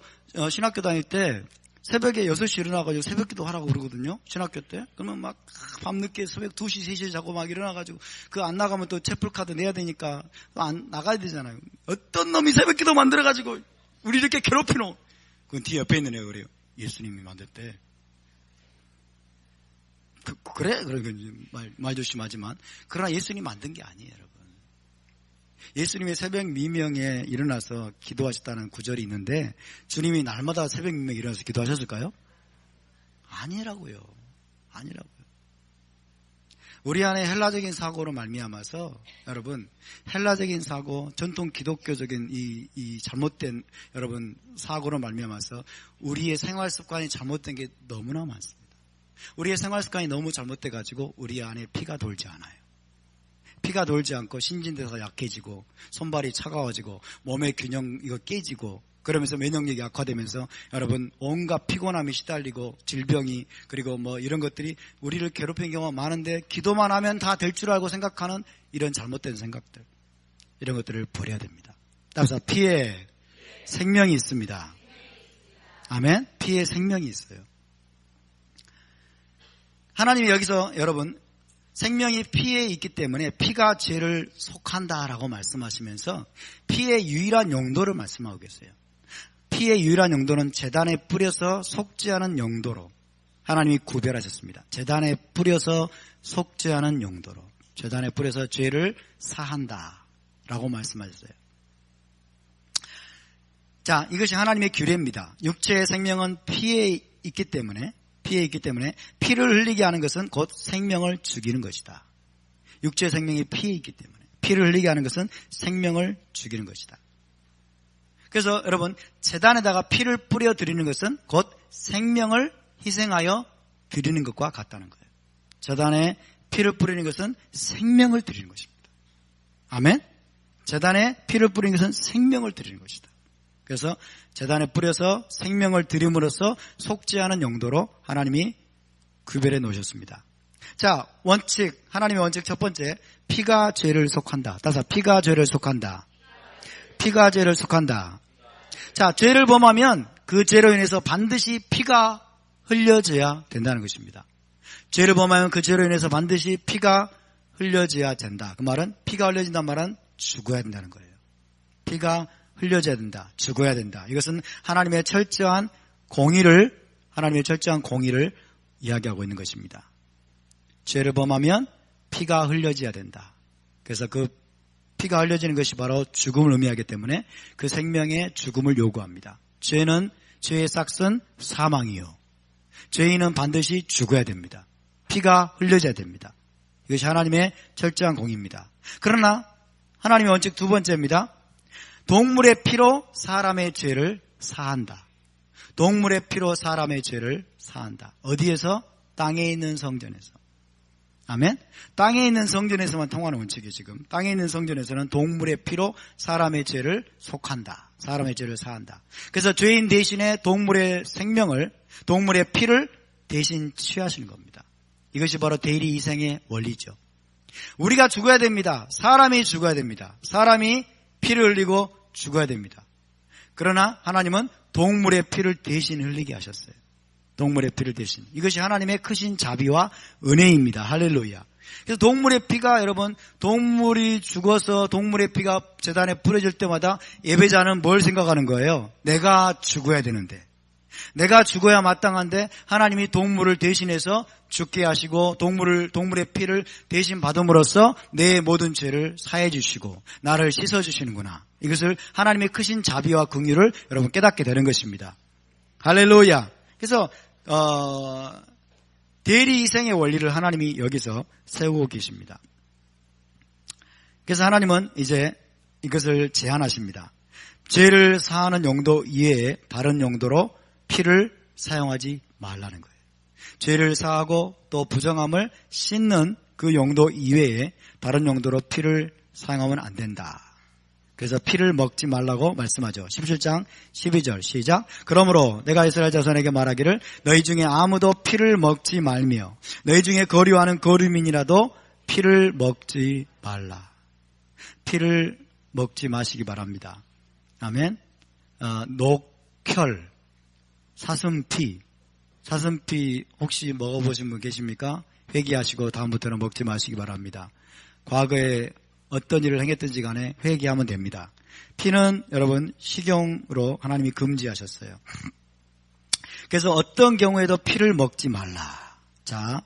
신학교 다닐 때 새벽에 6시 일어나가지고 새벽기도 하라고 그러거든요. 신학교 때. 그러면 막 밤늦게 새벽 2시, 3시에 자고 막 일어나가지고 그 안 나가면 또 채플카드 내야 되니까 안 나가야 되잖아요. 어떤 놈이 새벽기도 만들어가지고 우리 이렇게 괴롭히노. 그건 뒤에 옆에 있는 애가 그래요. 예수님이 만들때. 그래? 말 조심하지만 그러나 예수님이 만든 게 아니에요, 여러분. 예수님의 새벽 미명에 일어나서 기도하셨다는 구절이 있는데 주님이 날마다 새벽 미명에 일어나서 기도하셨을까요? 아니라고요. 우리 안에 헬라적인 사고로 말미암아서 여러분 헬라적인 사고, 전통 기독교적인 이 잘못된 여러분 사고로 말미암아서 우리의 생활 습관이 잘못된 게 너무나 많습니다. 우리의 생활 습관이 너무 잘못돼가지고 우리 안에 피가 돌지 않아요. 피가 돌지 않고 신진대사가 약해지고 손발이 차가워지고 몸의 균형 이거 깨지고 그러면서 면역력이 악화되면서 여러분 온갖 피곤함이 시달리고 질병이 그리고 뭐 이런 것들이 우리를 괴롭히는 경우가 많은데 기도만 하면 다 될 줄 알고 생각하는 이런 잘못된 생각들, 이런 것들을 버려야 됩니다. 따라서 피에 생명이 있습니다. 아멘. 피에 생명이 있어요. 하나님이 여기서 여러분 생명이 피에 있기 때문에 피가 죄를 속한다라고 말씀하시면서 피의 유일한 용도를 말씀하고 계세요. 피의 유일한 용도는 제단에 뿌려서 속죄하는 용도로 하나님이 구별하셨습니다. 제단에 뿌려서 속죄하는 용도로, 제단에 뿌려서 죄를 사한다라고 말씀하셨어요. 자, 이것이 하나님의 규례입니다. 육체의 생명은 피에 있기 때문에 피를 흘리게 하는 것은 곧 생명을 죽이는 것이다. 육체의 생명이 피에 있기 때문에 피를 흘리게 하는 것은 생명을 죽이는 것이다. 그래서 여러분 제단에다가 피를 뿌려 드리는 것은 곧 생명을 희생하여 드리는 것과 같다는 거예요. 제단에 피를 뿌리는 것은 생명을 드리는 것입니다. 아멘. 제단에 피를 뿌리는 것은 생명을 드리는 것이다. 그래서 제단에 뿌려서 생명을 드림으로써 속죄하는 용도로 하나님이 구별해 놓으셨습니다. 자, 원칙, 하나님의 원칙 첫 번째, 피가 죄를 속한다. 따라서 피가 죄를 속한다. 피가 죄를 속한다. 자, 죄를 범하면 그 죄로 인해서 반드시 피가 흘려져야 된다는 것입니다. 죄를 범하면 그 죄로 인해서 반드시 피가 흘려져야 된다. 그 말은 피가 흘려진다는 말은 죽어야 된다는 거예요. 피가 흘려져야 된다. 죽어야 된다. 이것은 하나님의 철저한 공의를 이야기하고 있는 것입니다. 죄를 범하면 피가 흘려져야 된다. 그래서 그 피가 흘려지는 것이 바로 죽음을 의미하기 때문에 그 생명의 죽음을 요구합니다. 죄의 삭은 사망이요. 죄인은 반드시 죽어야 됩니다. 피가 흘려져야 됩니다. 이것이 하나님의 철저한 공의입니다. 그러나 하나님의 원칙 두 번째입니다. 동물의 피로 사람의 죄를 사한다. 동물의 피로 사람의 죄를 사한다. 어디에서? 땅에 있는 성전에서. 아멘. 땅에 있는 성전에서만 통하는 원칙이에요. 지금 땅에 있는 성전에서는 동물의 피로 사람의 죄를 속한다. 사람의 죄를 사한다. 그래서 죄인 대신에 동물의 생명을, 동물의 피를 대신 취하시는 겁니다. 이것이 바로 대리이생의 원리죠. 우리가 죽어야 됩니다. 사람이 죽어야 됩니다. 사람이 피를 흘리고 죽어야 됩니다. 그러나 하나님은 동물의 피를 대신 흘리게 하셨어요. 동물의 피를 대신. 이것이 하나님의 크신 자비와 은혜입니다. 할렐루야. 그래서 동물의 피가 여러분, 동물이 죽어서 동물의 피가 제단에 뿌려질 때마다 예배자는 뭘 생각하는 거예요? 내가 죽어야 되는데, 내가 죽어야 마땅한데 하나님이 동물을 대신해서 죽게 하시고 동물의 피를 대신 받음으로써 내 모든 죄를 사해 주시고 나를 씻어 주시는구나. 이것을 하나님의 크신 자비와 긍휼을 여러분 깨닫게 되는 것입니다. 할렐루야. 그래서 대리이생의 원리를 하나님이 여기서 세우고 계십니다. 그래서 하나님은 이제 이것을 제안하십니다. 죄를 사하는 용도 이외에 다른 용도로 피를 사용하지 말라는 거예요. 죄를 사하고 또 부정함을 씻는 그 용도 이외에 다른 용도로 피를 사용하면 안 된다. 그래서 피를 먹지 말라고 말씀하죠. 17장 12절 시작. 그러므로 내가 이스라엘 자손에게 말하기를 너희 중에 아무도 피를 먹지 말며 너희 중에 거류하는 거류민이라도 피를 먹지 말라. 피를 먹지 마시기 바랍니다. 아멘. 녹혈, 사슴피 혹시 먹어보신 분 계십니까? 회개하시고 다음부터는 먹지 마시기 바랍니다. 과거에 어떤 일을 행했든지 간에 회개하면 됩니다. 피는 여러분 식용으로 하나님이 금지하셨어요. 그래서 어떤 경우에도 피를 먹지 말라. 자,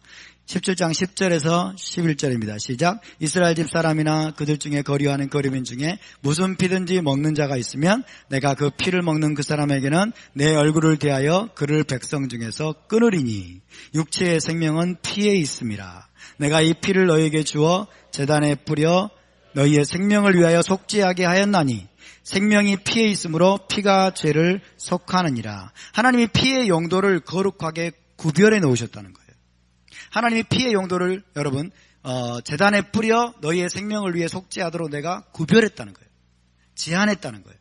17장 10절에서 11절입니다. 시작. 이스라엘 집 사람이나 그들 중에 거류하는 거류민 중에 무슨 피든지 먹는 자가 있으면 내가 그 피를 먹는 그 사람에게는 내 얼굴을 대하여 그를 백성 중에서 끊으리니 육체의 생명은 피에 있음이라. 내가 이 피를 너희에게 주어 제단에 뿌려 너희의 생명을 위하여 속죄하게 하였나니 생명이 피에 있으므로 피가 죄를 속하느니라. 하나님이 피의 용도를 거룩하게 구별해 놓으셨다는 거예요. 하나님이 피의 용도를 여러분 제단에 뿌려 너희의 생명을 위해 속죄하도록 내가 구별했다는 거예요. 제한했다는 거예요.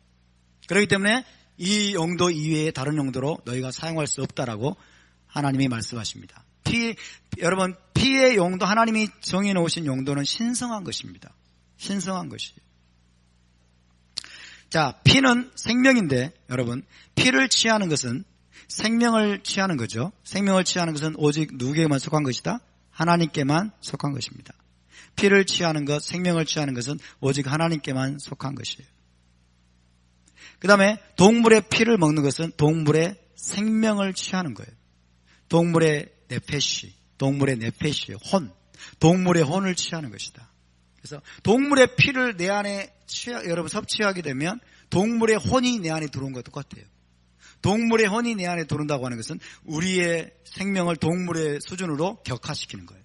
그렇기 때문에 이 용도 이외에 다른 용도로 너희가 사용할 수 없다라고 하나님이 말씀하십니다. 여러분, 피의 용도, 하나님이 정해놓으신 용도는 신성한 것입니다. 신성한 것이에요. 자, 피는 생명인데 여러분, 피를 취하는 것은 생명을 취하는 거죠. 생명을 취하는 것은 오직 누구에게만 속한 것이다? 하나님께만 속한 것입니다. 피를 취하는 것, 생명을 취하는 것은 오직 하나님께만 속한 것이에요. 그 다음에 동물의 피를 먹는 것은 동물의 생명을 취하는 거예요. 동물의 네페시, 혼, 동물의 혼을 취하는 것이다. 그래서 동물의 피를 내 안에 여러분 섭취하게 되면 동물의 혼이 내 안에 들어온 것과 똑같아요. 동물의 혼이 내 안에 들어온다고 하는 것은 우리의 생명을 동물의 수준으로 격화시키는 거예요.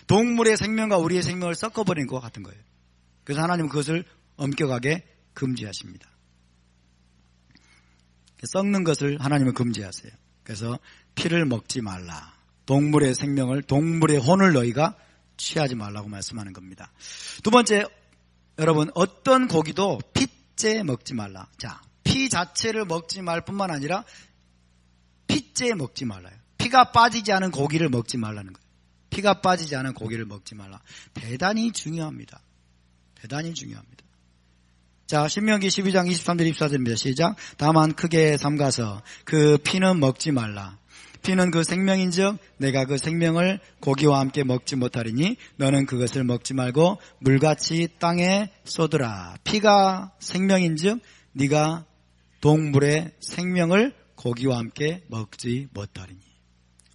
동물의 생명과 우리의 생명을 섞어버리는 것과 같은 거예요. 그래서 하나님은 그것을 엄격하게 금지하십니다. 썩는 것을 하나님은 금지하세요. 그래서 피를 먹지 말라. 동물의 생명을, 동물의 혼을 너희가 취하지 말라고 말씀하는 겁니다. 두 번째, 여러분, 어떤 고기도 핏째 먹지 말라. 자, 피 자체를 먹지 말 뿐만 아니라 핏째 먹지 말라요. 피가 빠지지 않은 고기를 먹지 말라는 거예요. 피가 빠지지 않은 고기를 먹지 말라. 대단히 중요합니다. 대단히 중요합니다. 자, 신명기 12장 23절 24절입니다. 시작. 다만 크게 삼가서 그 피는 먹지 말라. 피는 그 생명인즉 내가 그 생명을 고기와 함께 먹지 못하리니 너는 그것을 먹지 말고 물같이 땅에 쏟으라. 피가 생명인즉 네가 동물의 생명을 고기와 함께 먹지 못하리니.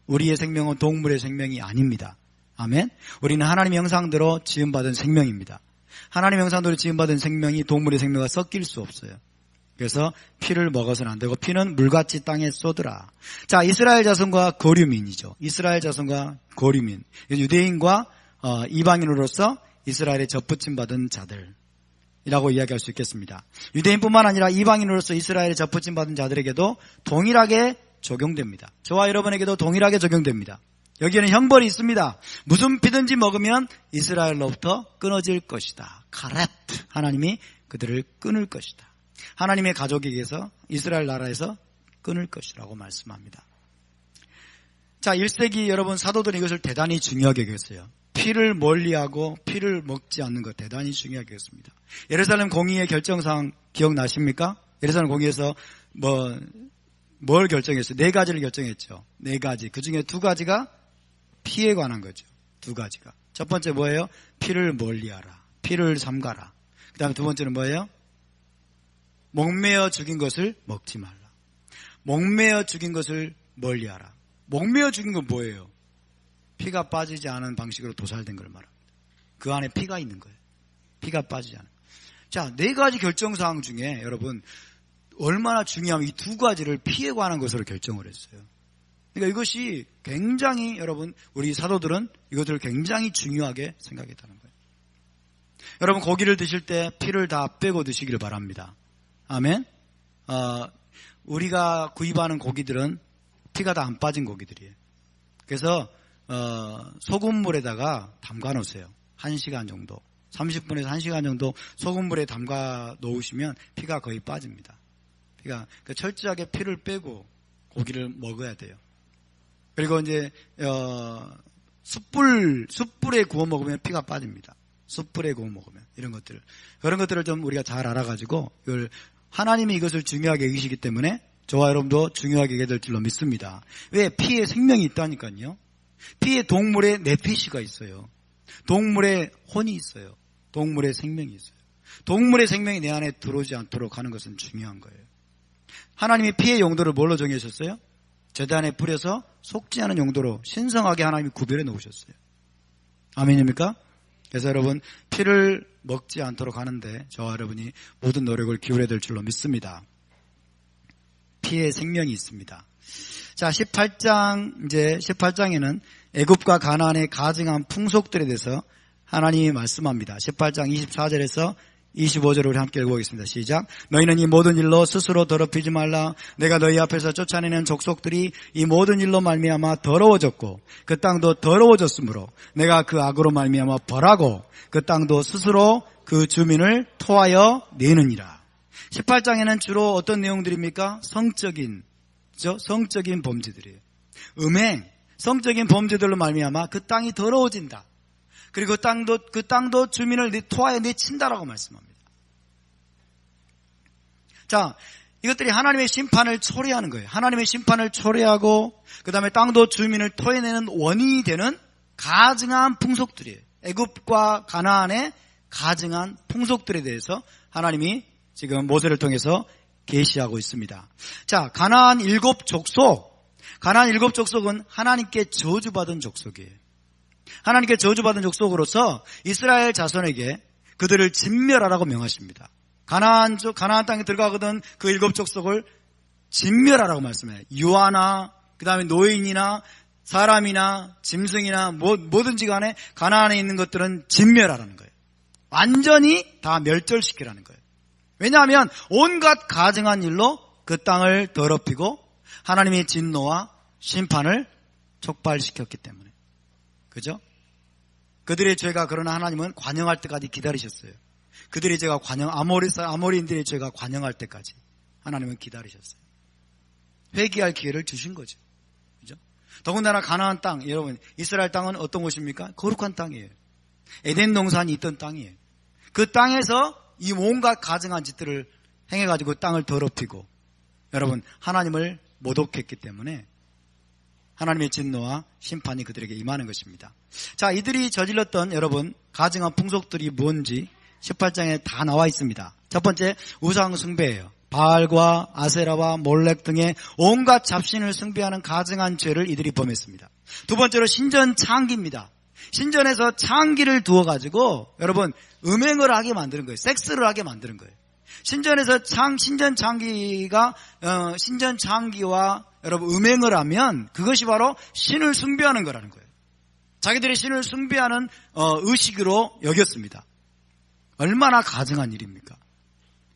우리의 생명은 동물의 생명이 아닙니다. 아멘. 우리는 하나님의 형상대로 지음받은 생명입니다. 하나님의 형상대로 지음받은 생명이 동물의 생명과 섞일 수 없어요. 그래서 피를 먹어서는 안 되고 피는 물같이 땅에 쏟으라. 자, 이스라엘 자손과 거류민이죠. 이스라엘 자손과 거류민. 유대인과 이방인으로서 이스라엘에 접붙임 받은 자들이라고 이야기할 수 있겠습니다. 유대인뿐만 아니라 이방인으로서 이스라엘에 접붙임 받은 자들에게도 동일하게 적용됩니다. 저와 여러분에게도 동일하게 적용됩니다. 여기에는 형벌이 있습니다. 무슨 피든지 먹으면 이스라엘로부터 끊어질 것이다. 카렛. 하나님이 그들을 끊을 것이다. 하나님의 가족에게서 이스라엘 나라에서 끊을 것이라고 말씀합니다. 자, 1세기 여러분 사도들은 이것을 대단히 중요하게 여겼어요. 피를 멀리하고 피를 먹지 않는 것 대단히 중요하게 여겼습니다. 예루살렘 공의의 결정사항 기억나십니까? 예루살렘 공의에서 뭘 결정했어요? 4가지를 결정했죠. 4가지. 그 중에 2가지가 피에 관한 거죠. 2가지가. 첫 번째 뭐예요? 피를 멀리하라. 피를 삼가라. 그 다음에 2번째는 뭐예요? 목매어 죽인 것을 먹지 말라. 목매어 죽인 것을 멀리하라. 목매어 죽인 건 뭐예요? 피가 빠지지 않은 방식으로 도살된 걸 말합니다. 그 안에 피가 있는 거예요. 피가 빠지지 않은. 자, 4가지 결정사항 중에 여러분 얼마나 중요하면 이 2가지를 피에 관한 것으로 결정을 했어요. 그러니까 이것이 굉장히 여러분 우리 사도들은 이것을 굉장히 중요하게 생각했다는 거예요. 여러분 고기를 드실 때 피를 다 빼고 드시기를 바랍니다. 아멘. 우리가 구입하는 고기들은 피가 다 안 빠진 고기들이에요. 그래서 소금물에다가 담가 놓으세요. 1시간 정도, 30분에서 1시간 정도 소금물에 담가 놓으시면 피가 거의 빠집니다. 피가 철저하게 피를 빼고 고기를 먹어야 돼요. 그리고 이제 숯불에 구워 먹으면 피가 빠집니다. 숯불에 구워 먹으면 그런 것들을 좀 우리가 잘 알아가지고 하나님이 이것을 중요하게 여기시기 때문에 저와 여러분도 중요하게 여겨야 될 줄로 믿습니다. 왜? 피에 생명이 있다니까요. 피에 동물의 네피시가 있어요. 동물의 혼이 있어요. 동물의 생명이 있어요. 동물의 생명이 내 안에 들어오지 않도록 하는 것은 중요한 거예요. 하나님이 피의 용도를 뭘로 정해주셨어요? 제단에 뿌려서 속지 않은 용도로 신성하게 하나님이 구별해 놓으셨어요. 아멘입니까? 그래서 여러분 피를 먹지 않도록 하는데 저와 여러분이 모든 노력을 기울여야 될 줄로 믿습니다. 피에 생명이 있습니다. 자, 18장에는 애굽과 가나안의 가증한 풍속들에 대해서 하나님이 말씀합니다. 18장 24절에서 25절을 우리 함께 읽어보겠습니다. 시작. 너희는 이 모든 일로 스스로 더럽히지 말라. 내가 너희 앞에서 쫓아내는 족속들이 이 모든 일로 말미암아 더러워졌고 그 땅도 더러워졌으므로 내가 그 악으로 말미암아 벌하고 그 땅도 스스로 그 주민을 토하여 내느니라. 18장에는 주로 어떤 내용들입니까? 성적인 범죄들이에요. 음행, 성적인 범죄들로 말미암아 그 땅이 더러워진다. 그리고 그 땅도 주민을 토하에 내친다라고 말씀합니다. 자, 이것들이 하나님의 심판을 초래하는 거예요. 하나님의 심판을 초래하고 그 다음에 땅도 주민을 토해내는 원인이 되는 가증한 풍속들이에요. 애굽과 가나안의 가증한 풍속들에 대해서 하나님이 지금 모세를 통해서 계시하고 있습니다. 자, 가나안 7족속 족속은 하나님께 저주받은 족속이에요. 하나님께 저주받은 족속으로서 이스라엘 자손에게 그들을 진멸하라고 명하십니다. 가나안 땅에 들어가거든 그 7족속을 진멸하라고 말씀해요. 유아나 그 다음에 노인이나 사람이나 짐승이나 뭐든지 간에 가나안에 있는 것들은 진멸하라는 거예요. 완전히 다 멸절시키라는 거예요. 왜냐하면 온갖 가증한 일로 그 땅을 더럽히고 하나님의 진노와 심판을 촉발시켰기 때문에. 그죠? 그들의 죄가 그러나 하나님은 관영할 때까지 기다리셨어요. 그들의 죄가 아모리인들의 죄가 관영할 때까지 하나님은 기다리셨어요. 회개할 기회를 주신 거죠. 그죠? 더군다나 가나안 땅, 여러분, 이스라엘 땅은 어떤 곳입니까? 거룩한 땅이에요. 에덴 동산이 있던 땅이에요. 그 땅에서 이 온갖 가증한 짓들을 행해가지고 땅을 더럽히고 여러분 하나님을 모독했기 때문에 하나님의 진노와 심판이 그들에게 임하는 것입니다. 자, 이들이 저질렀던 여러분 가증한 풍속들이 뭔지 18장에 다 나와 있습니다. 첫 번째 우상 숭배예요. 바알과 아세라와 몰렉 등의 온갖 잡신을 숭배하는 가증한 죄를 이들이 범했습니다. 두 번째로 신전 창기입니다. 신전에서 창기를 두어가지고 여러분 음행을 하게 만드는 거예요. 섹스를 하게 만드는 거예요. 신전에서 신전 창기와 여러분 음행을 하면 그것이 바로 신을 숭배하는 거라는 거예요. 자기들이 신을 숭배하는 의식으로 여겼습니다. 얼마나 가증한 일입니까?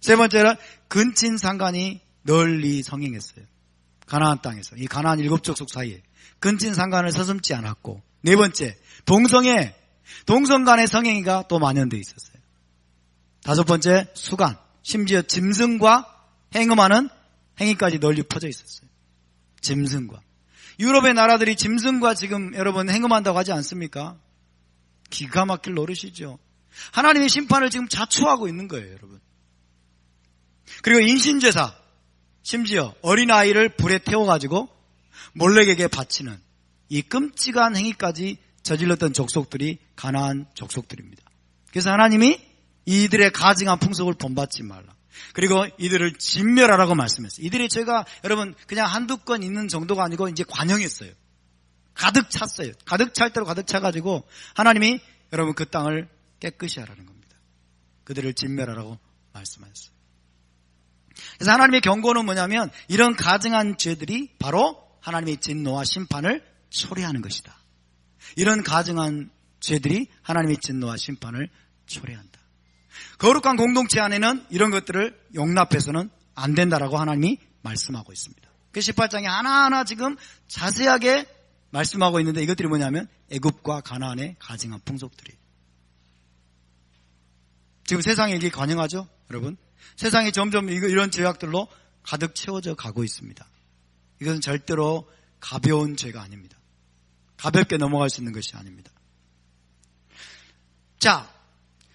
세 번째는 근친상간이 널리 성행했어요. 가나안 땅에서 이 가나안 7족속 사이에 근친상간을 서슴지 않았고, 네 번째 동성 간의 성행위가 또 만연되어 있었어요. 다섯 번째 수간, 심지어 짐승과 행음하는 행위까지 널리 퍼져 있었어요. 짐승과. 유럽의 나라들이 짐승과 지금 여러분 행음한다고 하지 않습니까? 기가 막힐 노릇이죠. 하나님의 심판을 지금 자초하고 있는 거예요, 여러분. 그리고 인신제사, 심지어 어린아이를 불에 태워가지고 몰렉에게 바치는 이 끔찍한 행위까지 저질렀던 족속들이 가나안 족속들입니다. 그래서 하나님이 이들의 가증한 풍속을 본받지 말라. 그리고 이들을 진멸하라고 말씀했어요. 이들의 죄가 여러분 그냥 한두 건 있는 정도가 아니고 이제 관영했어요. 가득 찼어요. 가득 찰 대로 가득 차가지고 하나님이 여러분 그 땅을 깨끗이 하라는 겁니다. 그들을 진멸하라고 말씀하셨어요. 그래서 하나님의 경고는 뭐냐면 이런 가증한 죄들이 바로 하나님의 진노와 심판을 초래하는 것이다. 이런 가증한 죄들이 하나님의 진노와 심판을 초래한다. 거룩한 공동체 안에는 이런 것들을 용납해서는 안 된다라고 하나님이 말씀하고 있습니다. 그 18장에 하나하나 지금 자세하게 말씀하고 있는데 이것들이 뭐냐면 애굽과 가나안의 가증한 풍속들이에요. 지금 세상에 이게 관영하죠, 여러분? 세상이 점점 이런 죄악들로 가득 채워져 가고 있습니다. 이것은 절대로 가벼운 죄가 아닙니다. 가볍게 넘어갈 수 있는 것이 아닙니다. 자,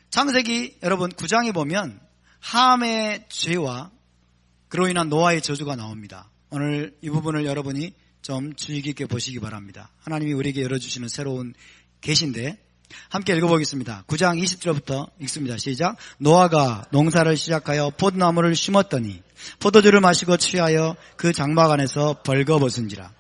창세기 여러분 9장에 보면 함의 죄와 그로 인한 노아의 저주가 나옵니다. 오늘 이 부분을 여러분이 좀 주의 깊게 보시기 바랍니다. 하나님이 우리에게 열어주시는 새로운 계시인데 함께 읽어보겠습니다. 9장 20절부터 읽습니다. 시작. 노아가 농사를 시작하여 포도나무를 심었더니 포도주를 마시고 취하여 그 장막 안에서 벌거벗은지라.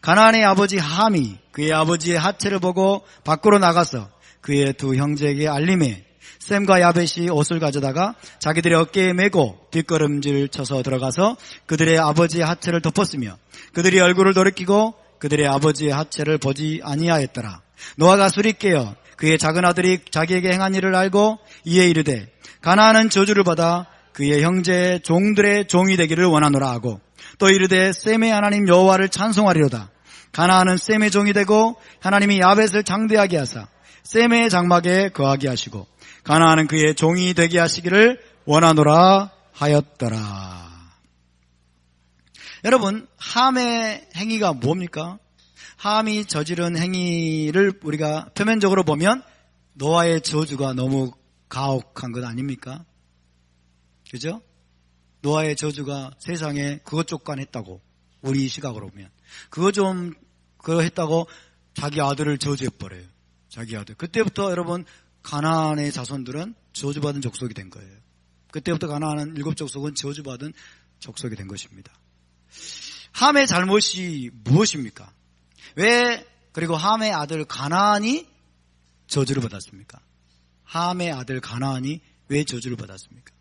가나안의 아버지 함이 그의 아버지의 하체를 보고 밖으로 나가서 그의 두 형제에게 알림해 셈과 야벳이 옷을 가져다가 자기들의 어깨에 메고 뒷걸음질 쳐서 들어가서 그들의 아버지의 하체를 덮었으며 그들이 얼굴을 돌이키고 그들의 아버지의 하체를 보지 아니하였더라. 노아가 술이 깨어 그의 작은 아들이 자기에게 행한 일을 알고 이에 이르되 가나안은 저주를 받아 그의 형제의 종들의 종이 되기를 원하노라 하고 또 이르되 셈의 하나님 여호와를 찬송하리로다. 가나안은 셈의 종이 되고 하나님이 야벳을 장대하게 하사 셈의 장막에 거하게 하시고 가나안은 그의 종이 되게 하시기를 원하노라 하였더라. 여러분, 함의 행위가 뭡니까? 함이 저지른 행위를 우리가 표면적으로 보면 노아의 저주가 너무 가혹한 것 아닙니까? 그죠? 노아의 저주가 세상에 그것 쫓간했다고, 우리 시각으로 보면 그거 했다고 자기 아들을 저주해버려요. 자기 아들. 그때부터 여러분, 가나안의 자손들은 저주받은 족속이 된 거예요. 그때부터 가나안은 7족속은 저주받은 족속이 된 것입니다. 함의 잘못이 무엇입니까? 왜 그리고 함의 아들 가나안이 저주를 받았습니까? 함의 아들 가나안이 왜 저주를 받았습니까?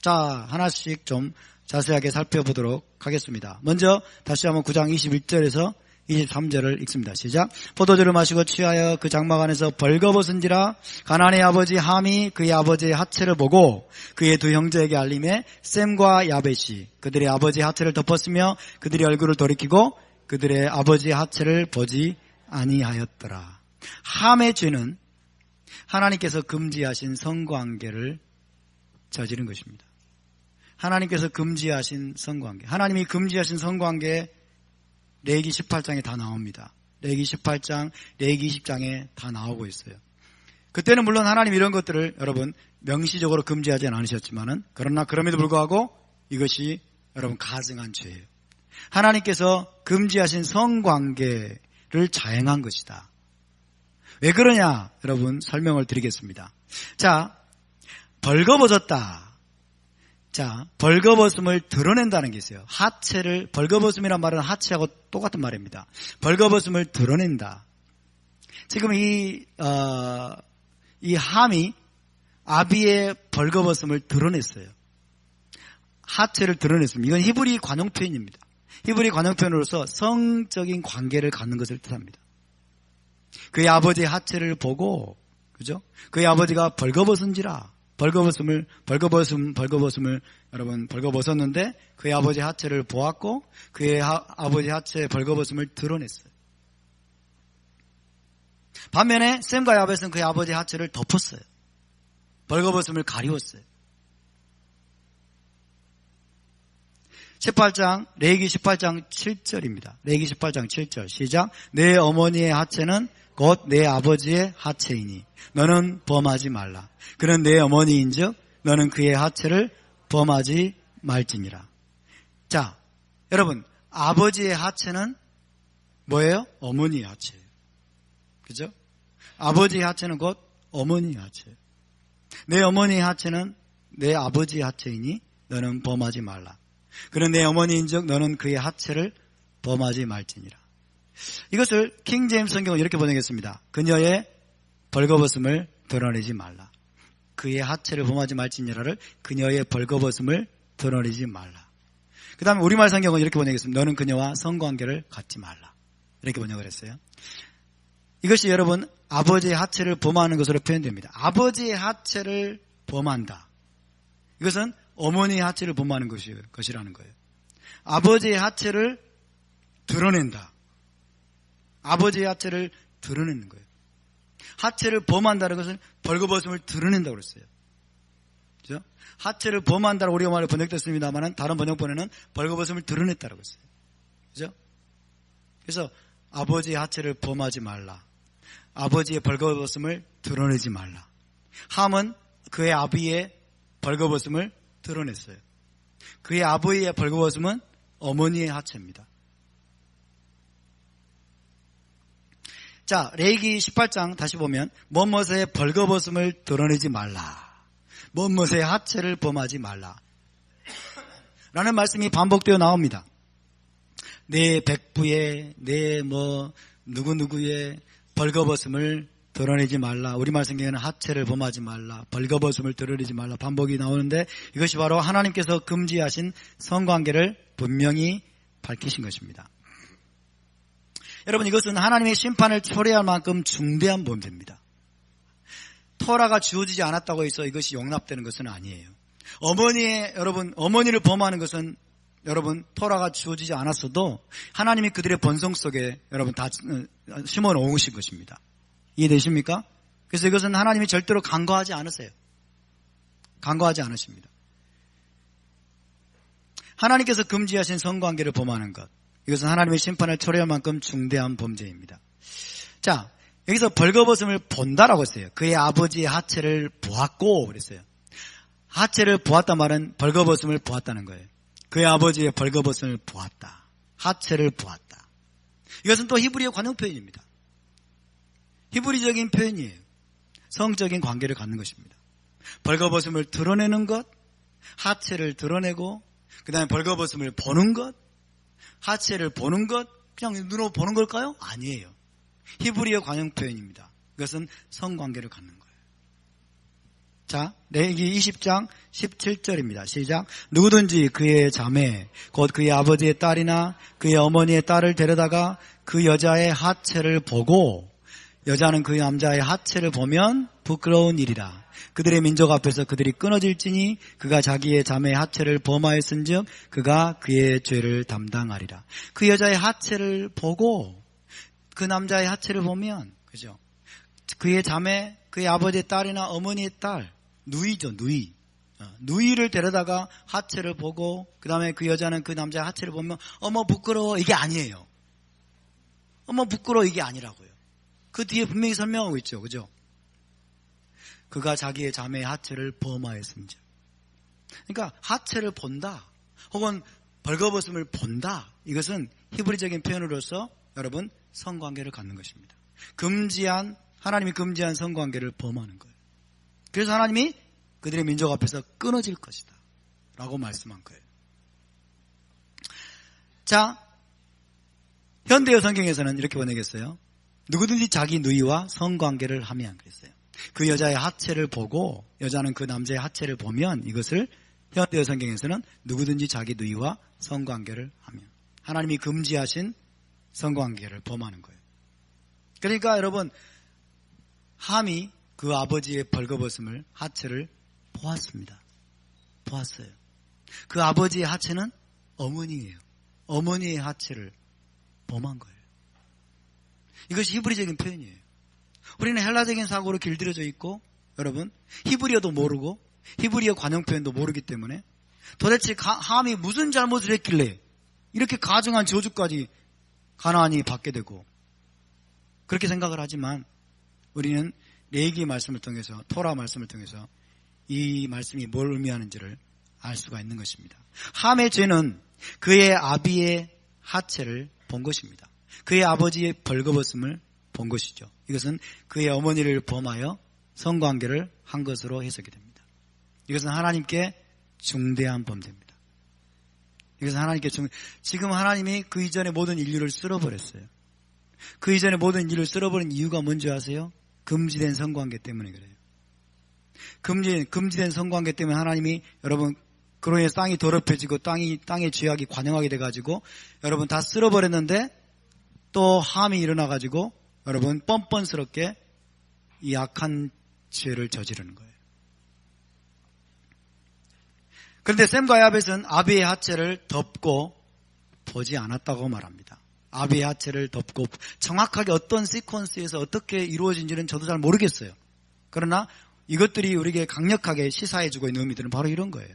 자, 하나씩 좀 자세하게 살펴보도록 하겠습니다. 먼저 다시 한번 9장 21절에서 23절을 읽습니다. 시작. 포도주를 마시고 취하여 그 장막 안에서 벌거벗은지라 가나안의 아버지 함이 그의 아버지의 하체를 보고 그의 두 형제에게 알림해 셈과 야벳이 그들의 아버지의 하체를 덮었으며 그들의 얼굴을 돌이키고 그들의 아버지의 하체를 보지 아니하였더라. 함의 죄는 하나님께서 금지하신 성관계를 저지른 것입니다. 하나님께서 금지하신 성관계, 하나님이 금지하신 성관계 레위기 18장에 다 나옵니다. 레위기 18장, 레위기 20장에 다 나오고 있어요. 그때는 물론 하나님 이런 것들을 여러분 명시적으로 금지하지는 않으셨지만은 그러나 그럼에도 불구하고 이것이 여러분 가증한 죄예요. 하나님께서 금지하신 성관계를 자행한 것이다. 왜 그러냐? 여러분 설명을 드리겠습니다. 자, 벌거벗었다. 자, 벌거벗음을 드러낸다는 게 있어요. 하체를, 벌거벗음이란 말은 하체하고 똑같은 말입니다. 벌거벗음을 드러낸다. 지금 이 함이 아비의 벌거벗음을 드러냈어요. 하체를 드러냈습니다. 이건 히브리 관용 표현입니다. 히브리 관용 표현으로서 성적인 관계를 갖는 것을 뜻합니다. 그의 아버지의 하체를 보고, 그죠? 그의 아버지가 벌거벗은지라. 벌거벗음을 여러분 벌거벗었는데 그의 아버지 하체를 보았고 그의 아버지 하체의 벌거벗음을 드러냈어요. 반면에 셈과 야벳은 그의 아버지 하체를 덮었어요. 벌거벗음을 가리웠어요. 18장 레위기 18장 7절입니다. 레위기 18장 7절 시작. 내 어머니의 하체는 곧 내 아버지의 하체이니 너는 범하지 말라. 그는 내 어머니인즉 너는 그의 하체를 범하지 말지니라. 자, 여러분 아버지의 하체는 뭐예요? 어머니의 하체예요. 그죠? 아버지의 하체는 곧 어머니의 하체예요. 내 어머니의 하체는 내 아버지의 하체이니 너는 범하지 말라. 그는 내 어머니인즉 너는 그의 하체를 범하지 말지니라. 이것을 킹 제임스 성경은 이렇게 번역했습니다. 그녀의 벌거벗음을 드러내지 말라. 그의 하체를 범하지 말지니라를 그녀의 벌거벗음을 드러내지 말라. 그 다음에 우리말 성경은 이렇게 번역했습니다. 너는 그녀와 성관계를 갖지 말라. 이렇게 번역을 했어요. 이것이 여러분 아버지의 하체를 범하는 것으로 표현됩니다. 아버지의 하체를 범한다. 이것은 어머니의 하체를 범하는 것이라는 거예요. 아버지의 하체를 드러낸다. 아버지의 하체를 드러내는 거예요. 하체를 범한다는 것은 벌거벗음을 드러낸다고 그랬어요. 그죠? 하체를 범한다고 우리가 말을 번역됐습니다만 다른 번역본에는 벌거벗음을 드러냈다고 했어요. 그죠? 그래서 아버지의 하체를 범하지 말라. 아버지의 벌거벗음을 드러내지 말라. 함은 그의 아비의 벌거벗음을 드러냈어요. 그의 아버지의 벌거벗음은 어머니의 하체입니다. 자, 레위기 18장 다시 보면 못못의 벌거벗음을 드러내지 말라. 못못의 하체를 범하지 말라. 라는 말씀이 반복되어 나옵니다. 내 백부의 내 누구누구의 벌거벗음을 드러내지 말라. 우리말 성경에는 하체를 범하지 말라. 벌거벗음을 드러내지 말라. 반복이 나오는데 이것이 바로 하나님께서 금지하신 성관계를 분명히 밝히신 것입니다. 여러분 이것은 하나님의 심판을 초래할 만큼 중대한 범죄입니다. 토라가 주어지지 않았다고 해서 이것이 용납되는 것은 아니에요. 어머니를 범하는 것은 여러분 토라가 주어지지 않았어도 하나님이 그들의 본성 속에 여러분 다 심어 놓으신 것입니다. 이해되십니까? 그래서 이것은 하나님이 절대로 간과하지 않으세요. 간과하지 않으십니다. 하나님께서 금지하신 성관계를 범하는 것, 이것은 하나님의 심판을 초래할 만큼 중대한 범죄입니다. 자, 여기서 벌거벗음을 본다라고 했어요. 그의 아버지의 하체를 보았고 그랬어요. 하체를 보았단 말은 벌거벗음을 보았다는 거예요. 그의 아버지의 벌거벗음을 보았다. 하체를 보았다. 이것은 또 히브리어 관용 표현입니다. 히브리적인 표현이에요. 성적인 관계를 갖는 것입니다. 벌거벗음을 드러내는 것, 하체를 드러내고, 그 다음에 벌거벗음을 보는 것, 하체를 보는 것, 그냥 눈으로 보는 걸까요? 아니에요. 히브리어 관용 표현입니다. 이것은 성관계를 갖는 거예요. 자, 레위기 20장 17절입니다. 시작. 누구든지 그의 자매, 곧 그의 아버지의 딸이나 그의 어머니의 딸을 데려다가 그 여자의 하체를 보고 여자는 그 남자의 하체를 보면 부끄러운 일이라. 그들의 민족 앞에서 그들이 끊어질지니 그가 자기의 자매의 하체를 범하였은즉 그가 그의 죄를 담당하리라. 그 여자의 하체를 보고 그 남자의 하체를 보면, 그죠? 그의 자매, 그의 아버지의 딸이나 어머니의 딸, 누이죠, 누이. 누이를 데려다가 하체를 보고, 그 다음에 그 여자는 그 남자의 하체를 보면, 어머, 부끄러워. 이게 아니에요. 어머, 부끄러워. 이게 아니라고요. 그 뒤에 분명히 설명하고 있죠, 그죠? 그가 자기의 자매의 하체를 범하였습니다. 그러니까, 하체를 본다, 혹은 벌거벗음을 본다. 이것은 히브리적인 표현으로서 여러분, 성관계를 갖는 것입니다. 하나님이 금지한 성관계를 범하는 거예요. 그래서 하나님이 그들의 민족 앞에서 끊어질 것이다 라고 말씀한 거예요. 자, 현대어 성경에서는 이렇게 번역했어요. 누구든지 자기 누이와 성관계를 하면, 그랬어요. 그 여자의 하체를 보고 여자는 그 남자의 하체를 보면, 이것을 현대어 성경에서는 누구든지 자기 누이와 성관계를 하면, 하나님이 금지하신 성관계를 범하는 거예요. 그러니까 여러분, 함이 그 아버지의 벌거벗음을, 하체를 보았습니다. 보았어요. 그 아버지의 하체는 어머니예요. 어머니의 하체를 범한 거예요. 이것이 히브리적인 표현이에요. 우리는 헬라적인 사고로 길들여져 있고, 여러분, 히브리어도 모르고 히브리어 관용 표현도 모르기 때문에 도대체 함이 무슨 잘못을 했길래 이렇게 가증한 저주까지 가나안이 받게 되고, 그렇게 생각을 하지만 우리는 레위기 말씀을 통해서, 토라 말씀을 통해서 이 말씀이 뭘 의미하는지를 알 수가 있는 것입니다. 함의 죄는 그의 아비의 하체를 본 것입니다. 그의 아버지의 벌거벗음을 본 것이죠. 이것은 그의 어머니를 범하여 성관계를 한 것으로 해석이 됩니다. 이것은 하나님께 중대한 범죄입니다. 이것은 하나님께 지금 하나님이 그 이전의 모든 인류를 쓸어버렸어요. 그 이전의 모든 인류를 쓸어버린 이유가 뭔지 아세요? 금지된 성관계 때문에 그래요. 금지된 성관계 때문에 하나님이, 여러분, 그로 인해 땅이 더럽혀지고 땅의 죄악이 관영하게 돼가지고 여러분 다 쓸어버렸는데, 또 함이 일어나가지고 여러분 뻔뻔스럽게 이 악한 죄를 저지르는 거예요. 그런데 셈과 야벳은 아비의 하체를 덮고 보지 않았다고 말합니다. 아비의 하체를 덮고, 정확하게 어떤 시퀀스에서 어떻게 이루어진지는 저도 잘 모르겠어요. 그러나 이것들이 우리에게 강력하게 시사해주고 있는 의미들은 바로 이런 거예요.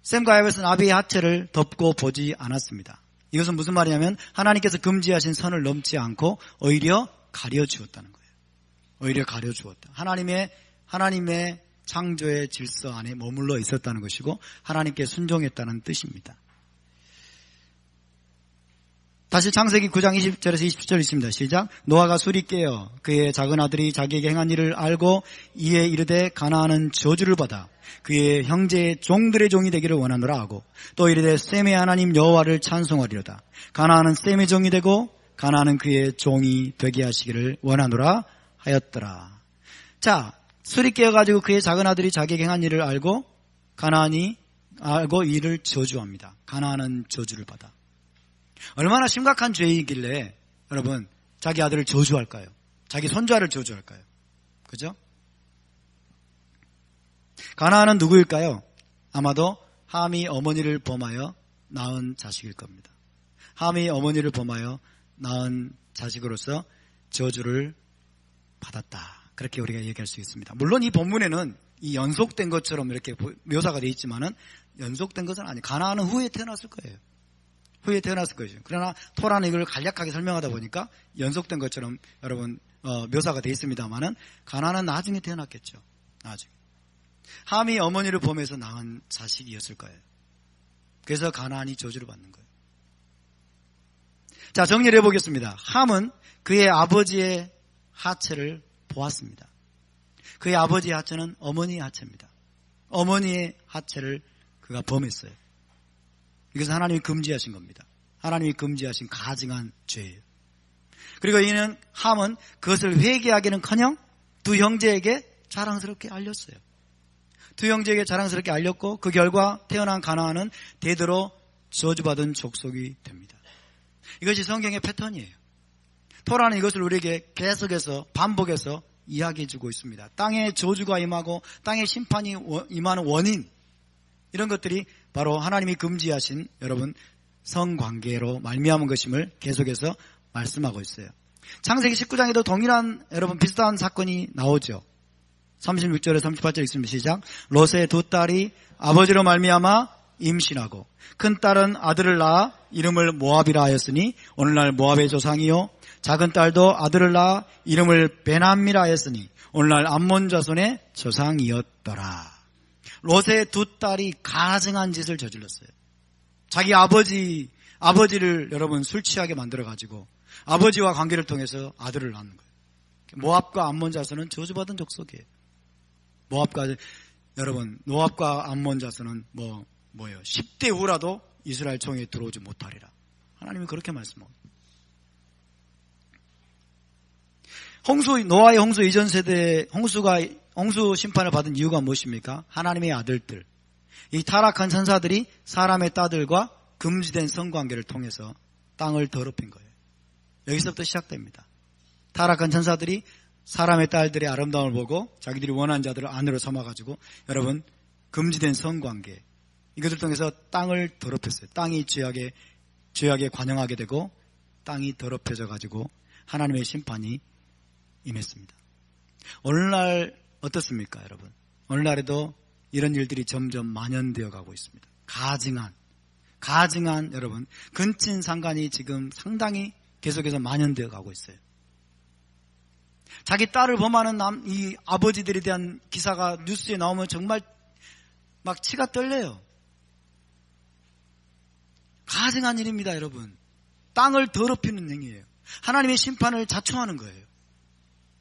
셈과 야벳은 아비의 하체를 덮고 보지 않았습니다. 이것은 무슨 말이냐면 하나님께서 금지하신 선을 넘지 않고 오히려 가려주었다는 거예요. 오히려 가려주었다. 하나님의 창조의 질서 안에 머물러 있었다는 것이고 하나님께 순종했다는 뜻입니다. 다시 창세기 9장 20절에서 27절 있습니다. 시작. 노아가 술이 깨어 그의 작은 아들이 자기에게 행한 일을 알고 이에 이르되 가나안은 저주를 받아 그의 형제의 종들의 종이 되기를 원하노라 하고, 또 이르되 셈의 하나님 여호와를 찬송하리로다. 가나안은 셈의 종이 되고 가나안은 그의 종이 되게 하시기를 원하노라 하였더라. 자, 술이 깨어가지고 그의 작은 아들이 자기에게 행한 일을 알고 가나안이 알고 이를 저주합니다. 가나안은 저주를 받아. 얼마나 심각한 죄이길래 여러분 자기 아들을 저주할까요? 자기 손자를 저주할까요? 그죠? 가나안은 누구일까요? 아마도 함이 어머니를 범하여 낳은 자식일 겁니다. 함이 어머니를 범하여 낳은 자식으로서 저주를 받았다. 그렇게 우리가 얘기할 수 있습니다. 물론 이 본문에는 이 연속된 것처럼 이렇게 묘사가 되어 있지만은 연속된 것은 아니에요. 가나안은 후에 태어났을 거예요. 후에 태어났을 거죠. 그러나 토라는 이걸 간략하게 설명하다 보니까 연속된 것처럼 여러분 묘사가 되어 있습니다만은 가나안은 나중에 태어났겠죠. 나중에. 함이 어머니를 범해서 낳은 자식이었을 거예요. 그래서 가나안이 저주를 받는 거예요. 자, 정리를 해보겠습니다. 함은 그의 아버지의 하체를 보았습니다. 그의 아버지의 하체는 어머니의 하체입니다. 어머니의 하체를 그가 범했어요. 이것은 하나님이 금지하신 겁니다. 하나님이 금지하신 가증한 죄예요. 그리고 이는 함은 그것을 회개하기는커녕 두 형제에게 자랑스럽게 알렸어요. 두 형제에게 자랑스럽게 알렸고 그 결과 태어난 가나안은 대대로 저주받은 족속이 됩니다. 이것이 성경의 패턴이에요. 토라는 이것을 우리에게 계속해서 반복해서 이야기해주고 있습니다. 땅에 저주가 임하고 땅에 심판이 임하는 원인, 이런 것들이 바로 하나님이 금지하신 여러분 성관계로 말미암은 것임을 계속해서 말씀하고 있어요. 창세기 19장에도 동일한 여러분 비슷한 사건이 나오죠. 36절에 38절 읽습니다. 시작. 롯의 두 딸이 아버지로 말미암아 임신하고 큰 딸은 아들을 낳아 이름을 모압이라 하였으니 오늘날 모압의 조상이요 작은 딸도 아들을 낳아 이름을 베남이라 하였으니 오늘날 암몬 자손의 조상이었더라. 롯의 두 딸이 가증한 짓을 저질렀어요. 자기 아버지를 여러분 술 취하게 만들어가지고 아버지와 관계를 통해서 아들을 낳는 거예요. 모압과 암몬 자손은 저주받은 족속이에요. 모압과 암몬 자손은 뭐예요? 10대 후라도 이스라엘 총에 들어오지 못하리라. 하나님이 그렇게 말씀합니다. 노아의 홍수 이전 세대에 홍수 심판을 받은 이유가 무엇입니까? 하나님의 아들들, 이 타락한 천사들이 사람의 딸들과 금지된 성관계를 통해서 땅을 더럽힌 거예요. 여기서부터 시작됩니다. 타락한 천사들이 사람의 딸들의 아름다움을 보고 자기들이 원하는 자들을 안으로 삼아가지고 여러분 금지된 성관계, 이것을 통해서 땅을 더럽혔어요. 땅이 죄악에 관영하게 되고 땅이 더럽혀져 가지고 하나님의 심판이 임했습니다. 오늘날 어떻습니까, 여러분? 오늘날에도 이런 일들이 점점 만연되어 가고 있습니다. 가증한 여러분 근친 상간이 지금 상당히 계속해서 만연되어 가고 있어요. 자기 딸을 범하는 이 아버지들에 대한 기사가 뉴스에 나오면 정말 막 치가 떨려요. 가증한 일입니다, 여러분. 땅을 더럽히는 행위예요. 하나님의 심판을 자초하는 거예요.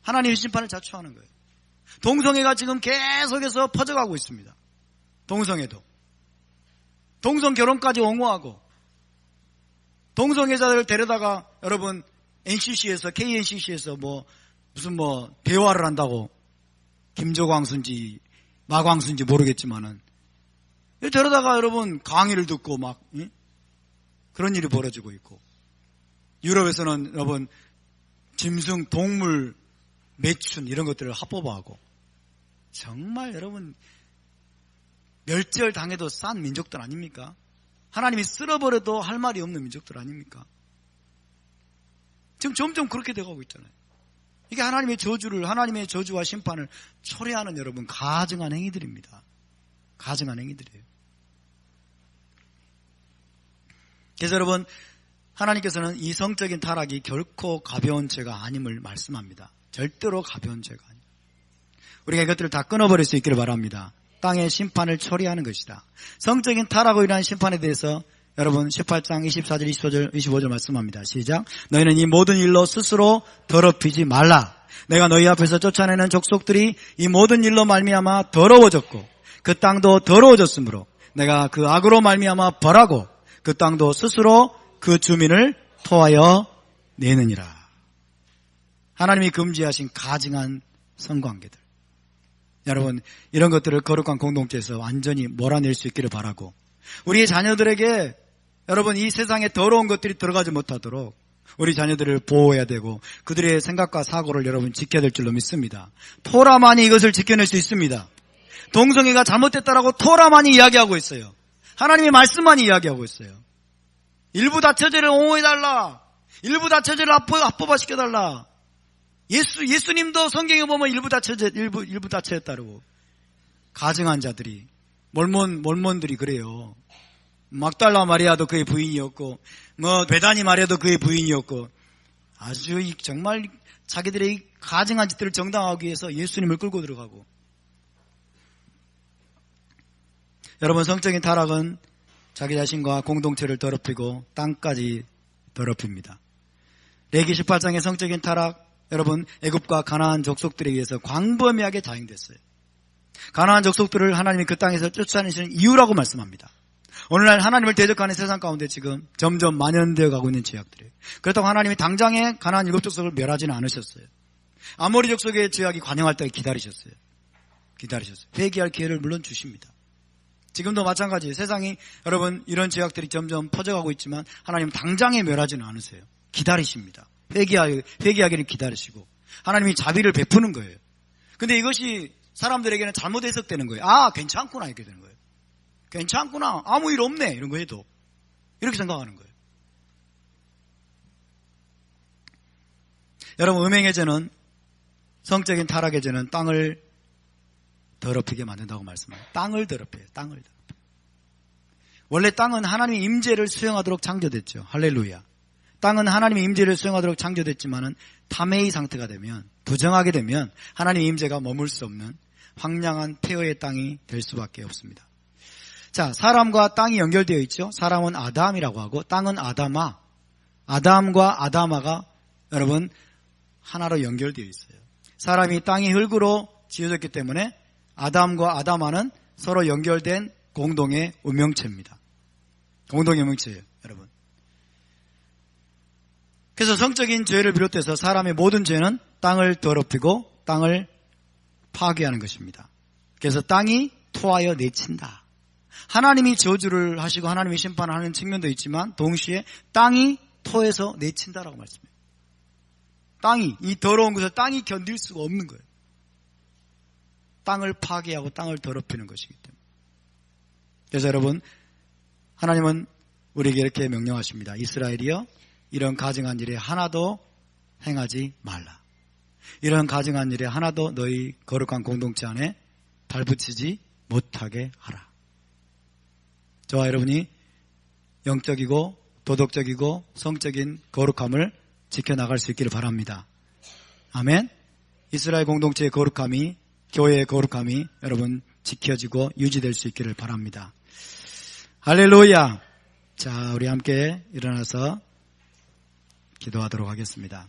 하나님의 심판을 자초하는 거예요. 동성애가 지금 계속해서 퍼져가고 있습니다. 동성애도. 동성 결혼까지 옹호하고 동성애자들을 데려다가 여러분 KNCC에서 무슨 대화를 한다고 김조광순지 마광순지 모르겠지만은 데려다가 여러분 강의를 듣고 그런 일이 벌어지고 있고, 유럽에서는 여러분 짐승 동물 매춘 이런 것들을 합법화하고, 정말 여러분 멸절 당해도 싼 민족들 아닙니까? 하나님이 쓸어버려도 할 말이 없는 민족들 아닙니까? 지금 점점 그렇게 돼가고 있잖아요. 이게 하나님의 저주와 심판을 초래하는 여러분 가증한 행위들입니다. 가증한 행위들이에요. 그래서 여러분 하나님께서는 이 성적인 타락이 결코 가벼운 죄가 아님을 말씀합니다. 절대로 가벼운 죄가 아닙니다. 우리가 이것들을 다 끊어버릴 수 있기를 바랍니다. 땅의 심판을 초래하는 것이다. 성적인 타락으로 인한 심판에 대해서 여러분 18장 24절 25절 말씀합니다. 시작. 너희는 이 모든 일로 스스로 더럽히지 말라. 내가 너희 앞에서 쫓아내는 족속들이 이 모든 일로 말미암아 더러워졌고 그 땅도 더러워졌으므로 내가 그 악으로 말미암아 벌하고 그 땅도 스스로 그 주민을 토하여 내느니라. 하나님이 금지하신 가증한 성관계들, 여러분 이런 것들을 거룩한 공동체에서 완전히 몰아낼 수 있기를 바라고, 우리의 자녀들에게 여러분 이 세상에 더러운 것들이 들어가지 못하도록 우리 자녀들을 보호해야 되고 그들의 생각과 사고를 여러분 지켜야 될 줄로 믿습니다. 토라만이 이것을 지켜낼 수 있습니다. 동성애가 잘못됐다라고 토라만이 이야기하고 있어요. 하나님의 말씀만이 이야기하고 있어요. 일부 다처제를 옹호해달라, 일부 다처제를 합법화시켜달라. 예수님도 성경에 보면 일부 다처제 따르고 가증한 자들이 몰몬들이 그래요. 막달라 마리아도 그의 부인이었고, 베다니 마리아도 그의 부인이었고, 아주 정말 자기들의 가증한 짓들을 정당화하기 위해서 예수님을 끌고 들어가고. 여러분, 성적인 타락은 자기 자신과 공동체를 더럽히고 땅까지 더럽힙니다. 레기 18장의 성적인 타락, 여러분, 애굽과 가나안 족속들에 의해서 광범위하게 자행됐어요. 가나안 족속들을 하나님이 그 땅에서 쫓아내시는 이유라고 말씀합니다. 오늘날 하나님을 대적하는 세상 가운데 지금 점점 만연되어 가고 있는 죄악들이에요. 그렇다고 하나님이 당장에 가나안 7족속을 멸하지는 않으셨어요. 아모리 족속의 죄악이 관영할 때까지 기다리셨어요. 회개할 기회를 물론 주십니다. 지금도 마찬가지예요. 세상이 여러분 이런 죄악들이 점점 퍼져가고 있지만 하나님 당장에 멸하지는 않으세요. 기다리십니다. 회개하기를 기다리시고 하나님이 자비를 베푸는 거예요. 근데 이것이 사람들에게는 잘못 해석되는 거예요. 아, 괜찮구나 이렇게 되는 거예요. 괜찮구나, 아무 일 없네 이런 거 해도 이렇게 생각하는 거예요. 여러분, 음행의 죄는, 성적인 타락의 죄는 땅을 더럽히게 만든다고 말씀합니다. 땅을 더럽혀요. 원래 땅은 하나님의 임재를 수용하도록 창조됐죠. 할렐루야. 땅은 하나님의 임재를 수용하도록 창조됐지만은 탐해의 상태가 되면, 부정하게 되면 하나님의 임재가 머물 수 없는 황량한 폐허의 땅이 될 수밖에 없습니다. 자, 사람과 땅이 연결되어 있죠. 사람은 아담이라고 하고 땅은 아담아. 아담과 아담아가 여러분 하나로 연결되어 있어요. 사람이 땅의 흙으로 지어졌기 때문에 아담과 아담아는 서로 연결된 공동의 운명체입니다. 공동의 운명체예요, 여러분. 그래서 성적인 죄를 비롯해서 사람의 모든 죄는 땅을 더럽히고 땅을 파괴하는 것입니다. 그래서 땅이 토하여 내친다. 하나님이 저주를 하시고 하나님이 심판을 하는 측면도 있지만 동시에 땅이 토해서 내친다라고 말씀해요. 땅이, 이 더러운 것을 땅이 견딜 수가 없는 거예요. 땅을 파괴하고 땅을 더럽히는 것이기 때문에. 그래서 여러분, 하나님은 우리에게 이렇게 명령하십니다. 이스라엘이여, 이런 가증한 일에 하나도 행하지 말라. 이런 가증한 일에 하나도 너희 거룩한 공동체 안에 발붙이지 못하게 하라. 저와 여러분이 영적이고 도덕적이고 성적인 거룩함을 지켜나갈 수 있기를 바랍니다. 아멘. 이스라엘 공동체의 거룩함이, 교회의 거룩함이 여러분 지켜지고 유지될 수 있기를 바랍니다. 할렐루야. 자, 우리 함께 일어나서 기도하도록 하겠습니다.